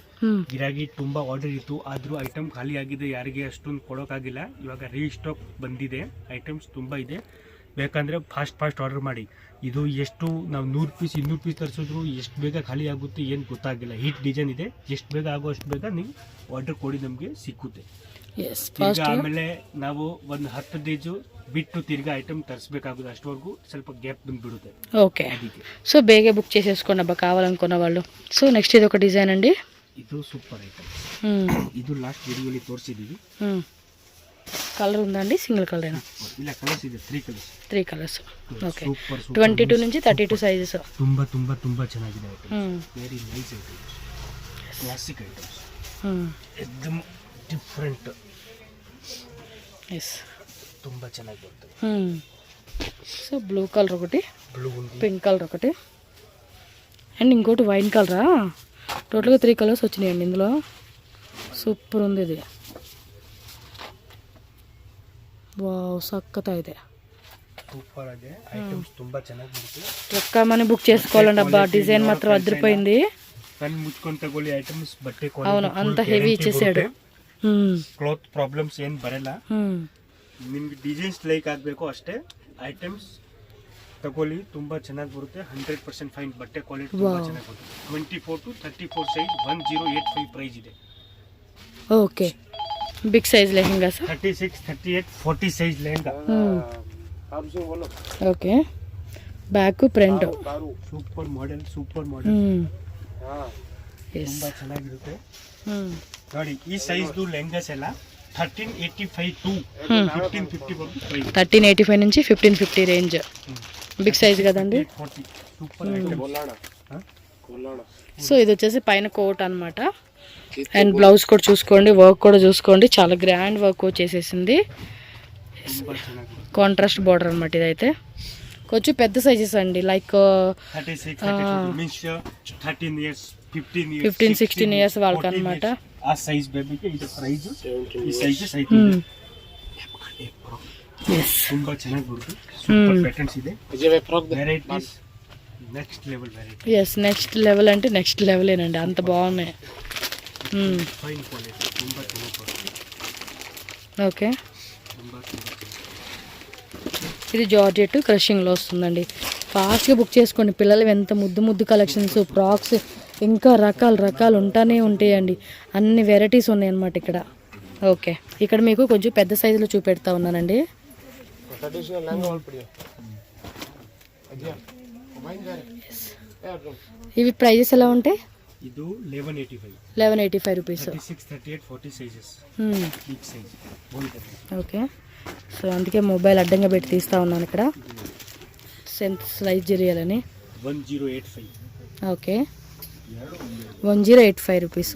ಗಿರಾಗಿ ತುಂಬಾ ಆರ್ಡರ್ ಇತ್ತು, ಆದ್ರೂ ಐಟಮ್ ಖಾಲಿ ಆಗಿದೆ, ಯಾರಿಗೆ ಅಷ್ಟೊಂದು ಕೊಡೋಕ್ಕಾಗಿಲ್ಲ. ಇವಾಗ ರೀಸ್ಟಾಕ್ ಬಂದಿದೆ, ಐಟಮ್ಸ್ ತುಂಬಾ ಇದೆ. ಬೇಕಂದ್ರೆ ಫಾಸ್ಟ್ ಆರ್ಡರ್ ಮಾಡಿ. ಇದು ಎಷ್ಟು ನಾವು 100 ಪೀಸ್ 200 ಪೀಸ್ ತರಿಸಿದ್ರು ಎಷ್ಟು ಬೇಗ ಖಾಲಿ ಆಗುತ್ತೆ ಏನು ಗೊತ್ತಾಗಿಲ್ಲ. ಹಿಟ್ ಡಿಸೈನ್ ಇದೆ, ಎಷ್ಟು ಬೇಗ ಆಗೋ ಅಷ್ಟು ಬೇಗ ನೀವು ಆರ್ಡರ್ ಕೊಡಿ, ನಮಗೆ ಸಿಕ್ಕುತ್ತೆ. ಆಮೇಲೆ ನಾವು ಒಂದು 10 ಡೇಸ್ ಬಿಟ್ಟು ತಿರ್ಗಾ ಐಟಮ್ ತರಿಸ್ಬೇಕಾಗುತ್ತೆ, ಅಷ್ಟವರೆಗೂ ಸ್ವಲ್ಪ ಗ್ಯಾಪ್ ಬಂದ್ಬಿಡುತ್ತೆ. ఓకే, సో ಬೇಗ బుక్ చేసేసుకోండి అబ్బా కావాలనుకున్న వాళ్ళు. సో నెక్స్ట్ ఇది ఒక డిజైన్ అండి. ಇದು ಸೂಪರ್ ಐಟಮ್. ಇದು ಲಾಸ್ಟ್ ವಿಡಿಯೋಲಿ ತೋರಿಸಿದೀವಿ. కలర్ ఉందండి, సింగిల్ కలర్ అయినా? ಇಲ್ಲ, ಕಲರ್ಸ್ ಇದೆ, 3 కలర్స్. ఓకే, 22 నుంచి 32 సైజెస్. ತುಂಬಾ ತುಂಬಾ ತುಂಬಾ ಚೆನ್ನಾಗಿದೆ item. Very nice item, classic items, एकदम ಡಿಫರೆಂಟ್. ఎస్, ತುಂಬಾ ಚೆನ್ನಾಗಿ ಬರ್ತದೆ. సో బ్లూ కలర్ ఒకటి, బ్లూ ఉంది, పింక్ కలర్ ఒకటి, అండ్ ఇంకోటి వైన్ కలరా. టోటల్గా 3 కలర్స్ వచ్చినాయండి ఇందులో. సూపర్ ఉంది ఇది. వావ్, సక్కత ಇದೆ. సూపర్ ಇದೆ, ఐటమ్స్ ತುಂಬಾ ಚೆನ್ನಾಗಿ ಬರುತ್ತೆ. రొక్కమని బుక్ చేసుకోవాలండి అబ్బా. డిజైన్ మాత్రం అదిరిపోయింది. కన్ ముచ్చుకొని తಗೊಳ್ಳಿ ఐటమ్స్, బట్టే అవును, క్వాలిటీ అంత ಹೆವಿ ఇచ్చేసాడు. ಕ್ಲಾತ್ ಪ್ರಾಬ್ಲಮ್ಸ್ ಏನು ಬರಲ್ಲ. ನಿಮಗೆ ಡಿಸೈನ್ಸ್ ಲೈಕ್ ಆಗಬೇಕು ಅಷ್ಟೇ. ಐಟಮ್ಸ್ ತಗೊಳ್ಳಿ, ತುಂಬಾ ಚೆನ್ನಾಗಿ ಬರುತ್ತೆ. 100% ಫೈನ್ ಬಟ್ಟೆ ಕ್ವಾಲಿಟಿ ತುಂಬಾ ಚೆನ್ನಾಗಿ ಬರುತ್ತೆ. 24 to 34 ಸೈಜ್ 1085 ಪ್ರೈಸ್ ಇದೆ. Okay, big size lehenga sir. 36, 38, 40 size lehenga. Okay, back front super model. ತುಂಬಾ ಚೆನ್ನಾಗಿರುತ್ತೆ ನೋಡಿ. ಈ ಸೈಜ್ದು ಲೆಹಂಗಾಸ್ ಎಲ್ಲ 1385 to 1550 వరకు ప్రైస్. 1385 నుంచి 1550 రేంజ్. బిగ్ సైజ్ కదండి. Super item. సో ఇది వచ్చేసి పైన కోట్ అన్నమాట. అండ్ బ్లౌజ్ కూడా చూసుకోండి, వర్క్ కూడా చూసుకోండి, చాలా గ్రాండ్ వర్క్ వచ్చేసేసింది. కాంట్రాస్ట్ బార్డర్ అనమాట ఇదైతే. కొంచెం పెద్ద సైజెస్ అండి, లైక్ 15-16 ఇయర్స్ వాళ్ళకి అనమాట. ఆ సైజ్ బేబీకి ఇది ప్రైస్, ఈ సైజెస్ అవుతుంది. ತುಂಬಾ ಚೆನ್ನಾಗಿ ಬರುತ್ತೆ. ಸೂಪರ್ ಪ್ಯಾಟರ್ನ್ಸ್ ಇದೆ, varieties next level variety. Yes, next level అంటే నెక్స్ట్ లెవెలేనండి, అంత బాగున్నాయి. ఫైన్ క్వాలిటీ, ತುಂಬಾ ಚೆನ್ನಾಗಿ ಬರುತ್ತೆ. ఓకే, ఇది జార్జెట్ క్రషింగ్లో వస్తుందండి. ఫాస్ట్గా బుక్ చేసుకోండి. పిల్లలు ఎంత ముద్దు కలెక్షన్స్, ఫ్రాక్స్, ఇంకా రకాలు ఉంటానే ఉంటాయండి. అన్ని వెరైటీస్ ఉన్నాయన్నమాట ఇక్కడ. ఓకే, ఇక్కడ మీకు కొంచెం పెద్ద సైజులో చూపెడతా ఉన్నానండి. ఇవి ప్రైజెస్ ఎలా ఉంటాయి? ಇದು 1185 rupees. 36, 38, 40 sizes, big size. Okay, so అందుకే మొబైల్ అడ్డంగా పెట్టి తీస్తా ఉన్నాను ఇక్కడ, సెన్స్ స్లైజ్ చేయాలని. 1085. ఓకే, 1085 rupees.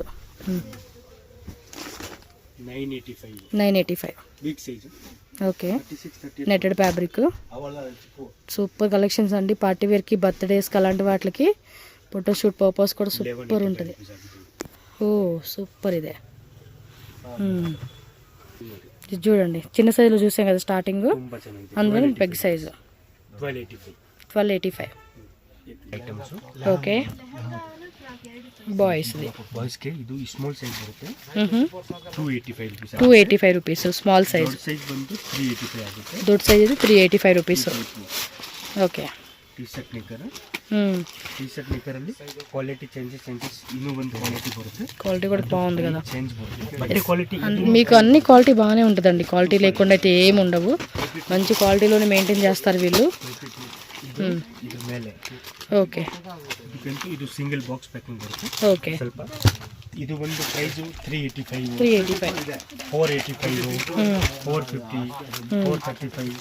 985 big size. Okay, netted fabric. Super collections అండి. పార్టీ వేర్కి, బర్త్డేస్కి, అలాంటి వాటికి, ఫోటోషూట్ పర్పస్ కూడా సూపర్ ఉంటుంది. ఓ సూపర్ ఇదే. ఇది చూడండి, చిన్న సైజులో చూసాం కదా స్టార్టింగ్, అందులో బిగ్ సైజు 1285. ఓకే, ಬಾಯ್ಸ್ಗೆ ಇದು ಸ್ಮಾಲ್ ಸೈಜ್ ಬರುತ್ತೆ. 285 ರೂಪೀಸ್ ಸ್ಮಾಲ್ ಸೈಜ್. ಸೈಜ್ ಬಂದು 385 ಆಗುತ್ತೆ. ದೊಡ್ಡ ಸೈಜ್ ಇದು 385 rupees. Okay, T shirt knicker ಅಲ್ಲಿ ಕ್ವಾಲಿಟಿ ಚೇಂಜಸ್ ಇನ್ನೂ ಒಂದು ಕ್ವಾಲಿಟಿ ಬರುತ್ತೆ. క్వాలిటీ కూడా బాగుంది కదా, చేంజ్ బರುತ್ತೆ. బట్టే క్వాలిటీ మీకు అన్ని క్వాలిటీ బాగానే ఉంటుందండి. క్వాలిటీ లేకుండా అయితే ఏమి ఉండవు, మంచి క్వాలిటీలోనే మెయింటైన్ చేస్తారు వీళ్ళు. ಇದ್ರ ಮೇಲೆ ఓకే, ಇದು ಸಿಂಗಲ್ ಬಾಕ್ಸ್ ಪ್ಯಾಕಿಂಗ್ ಬರುತ್ತೆ. ఓకే, ಸ್ವಲ್ಪ ಇದು ಒಂದು ಪ್ರೈಸು 385 385 485 450 435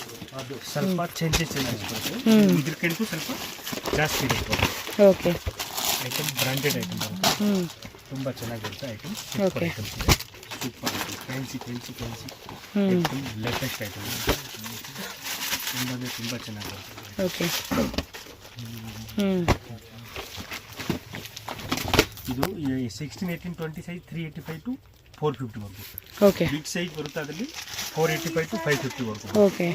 ಸ್ವಲ್ಪ ಚೇಂಜಸ್ ಬರುತ್ತೆ ಇದಕ್ಕಿಂತ ಸ್ವಲ್ಪ ಜಾಸ್ತಿ ಇರುತ್ತೆ ಓಕೆ ಐಟಮ್ ಬ್ರಾಂಡೆಡ್ ಐಟಮ್ ಬರುತ್ತೆ ತುಂಬ ಚೆನ್ನಾಗಿರುತ್ತೆ item okay super fancy latest item ತುಂಬ ಚೆನ್ನಾಗಿರುತ್ತೆ ಓಕೆ ಇದು 16, 18, 20 ಸೈಜ್ 385 to 450 వరకు ఓకే బిగ్ సైజ్ వరకు అదలి 485 to 550 వరకు ఓకే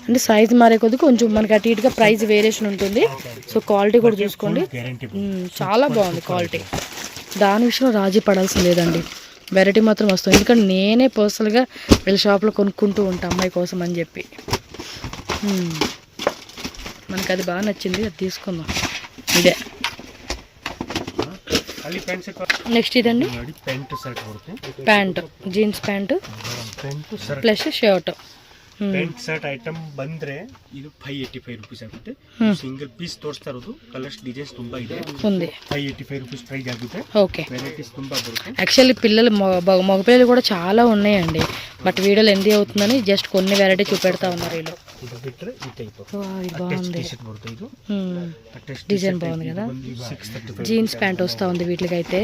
అంటే సైజ్ మారే కొద్ది కొంచెం మనకి అటు ఇటుగా ప్రైస్ వేరియేషన్ ఉంటుంది సో క్వాలిటీ కూడా చూసుకోండి చాలా బాగుంది క్వాలిటీ దాని విషయంలో రాజీ పడాల్సిన లేదండి వెరైటీ మాత్రం వస్తుంది ఎందుకంటే నేనే పర్సనల్గా వీళ్ళ షాప్లో కొనుక్కుంటూ ఉంటాను అమ్మాయి కోసం అని చెప్పి మనకు అది బాగా నచ్చింది అది తీసుకుందాం ఇదే నెక్స్ట్ ఇదండి ಪ್ಯಾಂಟ್ ಶರ್ಟ್ ಬರುತ್ತೆ pant jeans pant plus shirt pant shirt item ಬಂದ್ರೆ ಇದು 585 ರೂಪೀಸ್ ಆಗುತ್ತೆ ಸಿಂಗಲ್ ಪೀಸ್ ತೋರಿಸ್ತಾ ಇರೋದು ಕಲರ್ಸ್ ಡಿಸೈನ್ಸ್ ತುಂಬಾ ಇದೆ ఉంది 585 ರೂಪೀಸ್ ಪ್ರೈಸ್ ಆಗುತ್ತೆ ఓకే వెరైటీస్ ತುಂಬಾ బರುತ್ತೆ యాక్చువల్లీ పిల్లలు మగ పిల్లలు కూడా చాలా ఉన్నాయండి బట్ వీడియోలు ఎంది అవుతుందని జస్ట్ కొన్ని వెరైటీ చూపెడతా ఉన్నారు వీళ్ళు ಇದು ಬಿಟ್ರೆ ಈ ಟೈಪ್ బాగుంది టీ-షర్ట్ ಬರುತ್ತೆ ಇದು డిజైన్ బాగుంది కదా 635 జీన్స్ ప్యాంట్ వస్తూ ఉంది వీటికైతే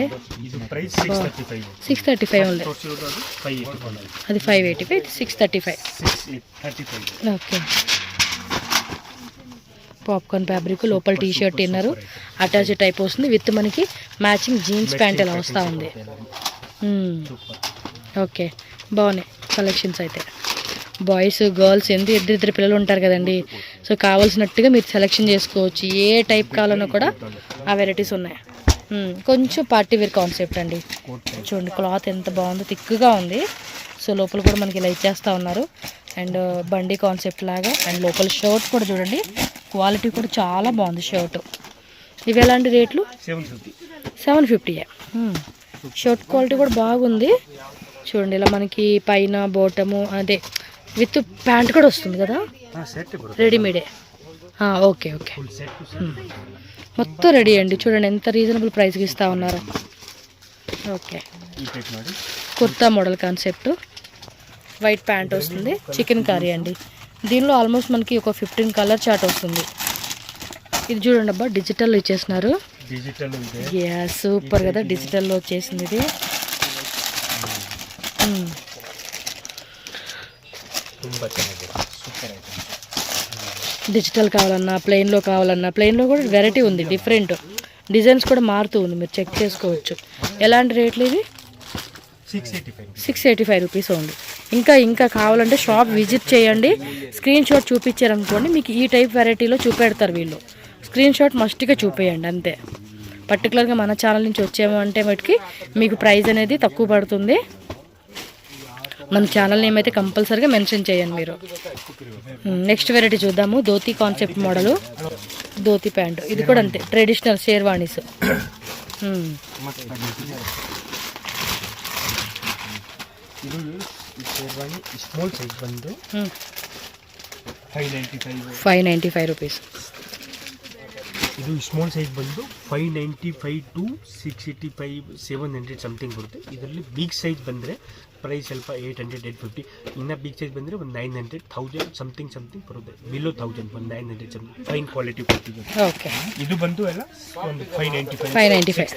ಇದು ಪ್ರೈಸ್ 635 635 ఉంది ತೋರಿಸಿರೋದು ಅದು 585 అది 585 635 635 ఓకే పాప్కార్న్ ఫ్యాబ్రిక్ లోపల T shirt inner attach type వస్తుంది విత్ మనకి మ్యాచింగ్ జీన్స్ ప్యాంట్ ఇలా వస్తూ ఉంది ఓకే బాగున్నాయి కలెక్షన్స్ అయితే బాయ్స్ గర్ల్స్ ఇద్దరు పిల్లలు ఉంటారు కదండి సో కావాల్సినట్టుగా మీరు సెలెక్షన్ చేసుకోవచ్చు ఏ టైప్ కావాలన్నా కూడా ఆ వెరైటీస్ ఉన్నాయి కొంచెం పార్టీ వేర్ కాన్సెప్ట్ అండి చూడండి క్లాత్ ఎంత బాగుందో థిక్గా ఉంది సో లోపల కూడా మనకి ఇలా ఇచ్చేస్తూ ఉన్నారు అండ్ బండి కాన్సెప్ట్ లాగా అండ్ లోపల షర్ట్ కూడా చూడండి క్వాలిటీ కూడా చాలా బాగుంది షర్ట్ ఇవి ఎలాంటి రేట్లు 750 షర్ట్ క్వాలిటీ కూడా బాగుంది చూడండి ఇలా మనకి పైన బోటము అదే విత్ ప్యాంట్ కూడా వస్తుంది కదా రెడీమేడే ఓకే ఓకే మొత్తం రెడీ అండి చూడండి ఎంత రీజనబుల్ ప్రైస్కి ఇస్తూ ఉన్నారు okay kurta model concept white pant వస్తుంది చికెన్ కర్రీ అండి దీనిలో ఆల్మోస్ట్ మనకి ఒక 15 కలర్ చార్ట్ వస్తుంది ఇది చూడండి అబ్బా డిజిటల్లో ఇచ్చేసినారు సూపర్ కదా డిజిటల్లో వచ్చేసింది ఇది డిజిటల్ కావాలన్నా ప్లెయిన్లో కూడా వెరైటీ ఉంది డిఫరెంట్ డిజైన్స్ కూడా మారుతూ ఉంది మీరు చెక్ చేసుకోవచ్చు ఎలాంటి రేట్లు ఇవి 685 రూపీస్ ఉంది ఇంకా కావాలంటే షాప్ విజిట్ చేయండి స్క్రీన్ షాట్ చూపించారనుకోండి మీకు ఈ టైప్ వెరైటీలో చూపెడతారు వీళ్ళు స్క్రీన్ షాట్ మస్ట్గా చూపేయండి అంతే పర్టికులర్గా మన ఛానల్ నుంచి వచ్చాము అంటే మటుకి మీకు ప్రైస్ అనేది తక్కువ పడుతుంది మన ఛానల్ నేమ్ అయితే కంపల్సరీగా మెన్షన్ చేయండి మీరు నెక్స్ట్ వెరైటీ చూద్దాము dhoti concept model dhoti pant ఇది కూడా అంతే ట్రెడిషనల్ షేర్వాణీస్ ಸ್ಮಾಲ್ ಸೈಜ್ ಬಂದು 595 ರೂಪೀಸ್ ಇದು ಸ್ಮಾಲ್ ಸೈಜ್ ಬಂದು 595 to 685 700 ಸಮಥಿಂಗ್ ಬರುತ್ತೆ ಇದರಲ್ಲಿ ಬಿಗ್ ಸೈಜ್ ಬಂದರೆ ಪ್ರೈಸ್ ಸ್ವಲ್ಪ 800 850 ಇನ್ನು ಬಿಗ್ ಸೈಜ್ ಬಂದರೆ ಒಂದು 900 1000 ಸಮಥಿಂಗ್ ಬರುತ್ತೆ ಬಿಲೋ 1000 ಒಂದು 900 ಸಮಥಿಂಗ್ ಫೈನ್ ಕ್ವಾಲಿಟಿ ಕೊಡ್ತೀವಿ ఓకే ಇದು ಬಂದು ಎಲ್ಲ ಒಂದು 595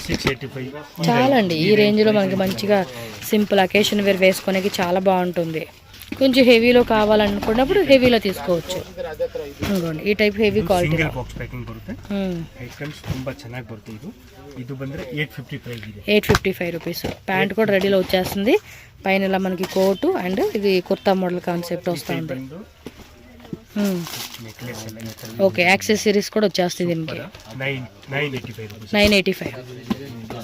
635 చాలా అండి ఈ రేంజ్లో మనకి మంచిగా సింపుల్ అకేషన్ వేర్ వేసుకోవడానికి చాలా బాగుంటుంది కొంచెం హెవీలో కావాలనుకున్నప్పుడు హెవీలో తీసుకోవచ్చు ఇంకోండి ఈ type heavy quality single box packing ಬರುತ್ತೆ ಐಟಮ್ಸ್ ತುಂಬಾ ಚೆನ್ನಾಗಿ ಬರುತ್ತೆ ಇದು ಬಂದ್ರೆ 850 ಪ್ರೈಸ್ ಇದೆ 855 రూపీస్ ప్యాంట్ కూడా రెడీలో వచ్చేస్తుంది పైన ఇలా మనకి కోటు అండ్ ఇది కుర్తా మోడల్ కాన్సెప్ట్ వస్తుంది ఓకే యాక్సెసరీస్ కూడా వచ్చేస్తుంది దీనికి 985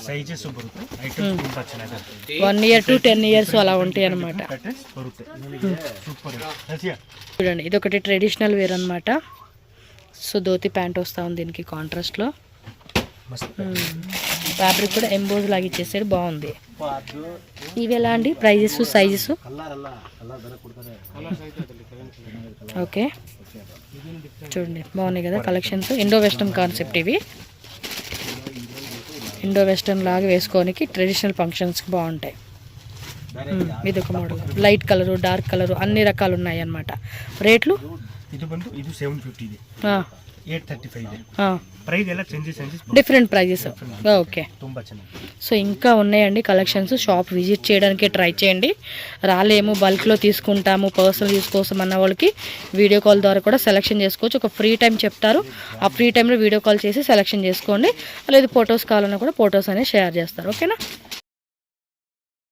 సైజెస్ బರುತ್ತೆ ఐటమ్స్ ತುಂಬಾ ಚೆನ್ನಾಗಿದೆ 1 year to 10 years అలా ఉంటాయి అన్నమాట బರುತ್ತೆ సూపర్ చూడండి ఇది ఒకటి ట్రెడిషనల్ వేర్ అన్నమాట సో ధోతి ప్యాంట్ వస్తూ ఉంది దీనికి కాంట్రాస్ట్లో ఫ్యాబ్రిక్ కూడా ఎంబోజ్ లాగా ఇచ్చేసాడు బాగుంది ఇవి ఎలా అండి ప్రైజెస్ సైజెస్ ఓకే చూడండి బాగున్నాయి కదా కలెక్షన్స్ ఇండో వెస్టర్న్ కాన్సెప్ట్ ఇవి ఇండో వెస్టర్న్ లాగా వేసుకోనికి ట్రెడిషనల్ ఫంక్షన్స్కి బాగుంటాయి. ఇది ఒక model, light colour, dark colour, అన్ని రకాలు ఉన్నాయి అన్నమాట. రేట్లు ಇದು ಬಂದು ಇದು 750 ಇದೆ, 835 ಇದೆ. ಪ್ರೈಸ್ ಎಲ್ಲ ಚೇಂಜಸ್ డిఫరెంట్ ప్రైజెస్. ఓకే, ತುಂಬಾ ಚೆನ್ನಾಗಿ. సో ఇంకా ఉన్నాయండి కలెక్షన్స్. షాప్ విజిట్ చేయడానికి ట్రై చేయండి. రాలేము, బల్క్లో తీసుకుంటాము, పర్సనల్ యూస్ కోసం అన్న వాళ్ళకి వీడియో కాల్ ద్వారా కూడా సెలెక్షన్ చేసుకోవచ్చు. ఒక ఫ్రీ టైం చెప్తారు, ఆ ఫ్రీ టైంలో వీడియో కాల్ చేసి సెలెక్షన్ చేసుకోండి. లేదు ఫొటోస్ కావాలన్నా కూడా ఫొటోస్ అనేవి షేర్ చేస్తారు. ఓకేనా?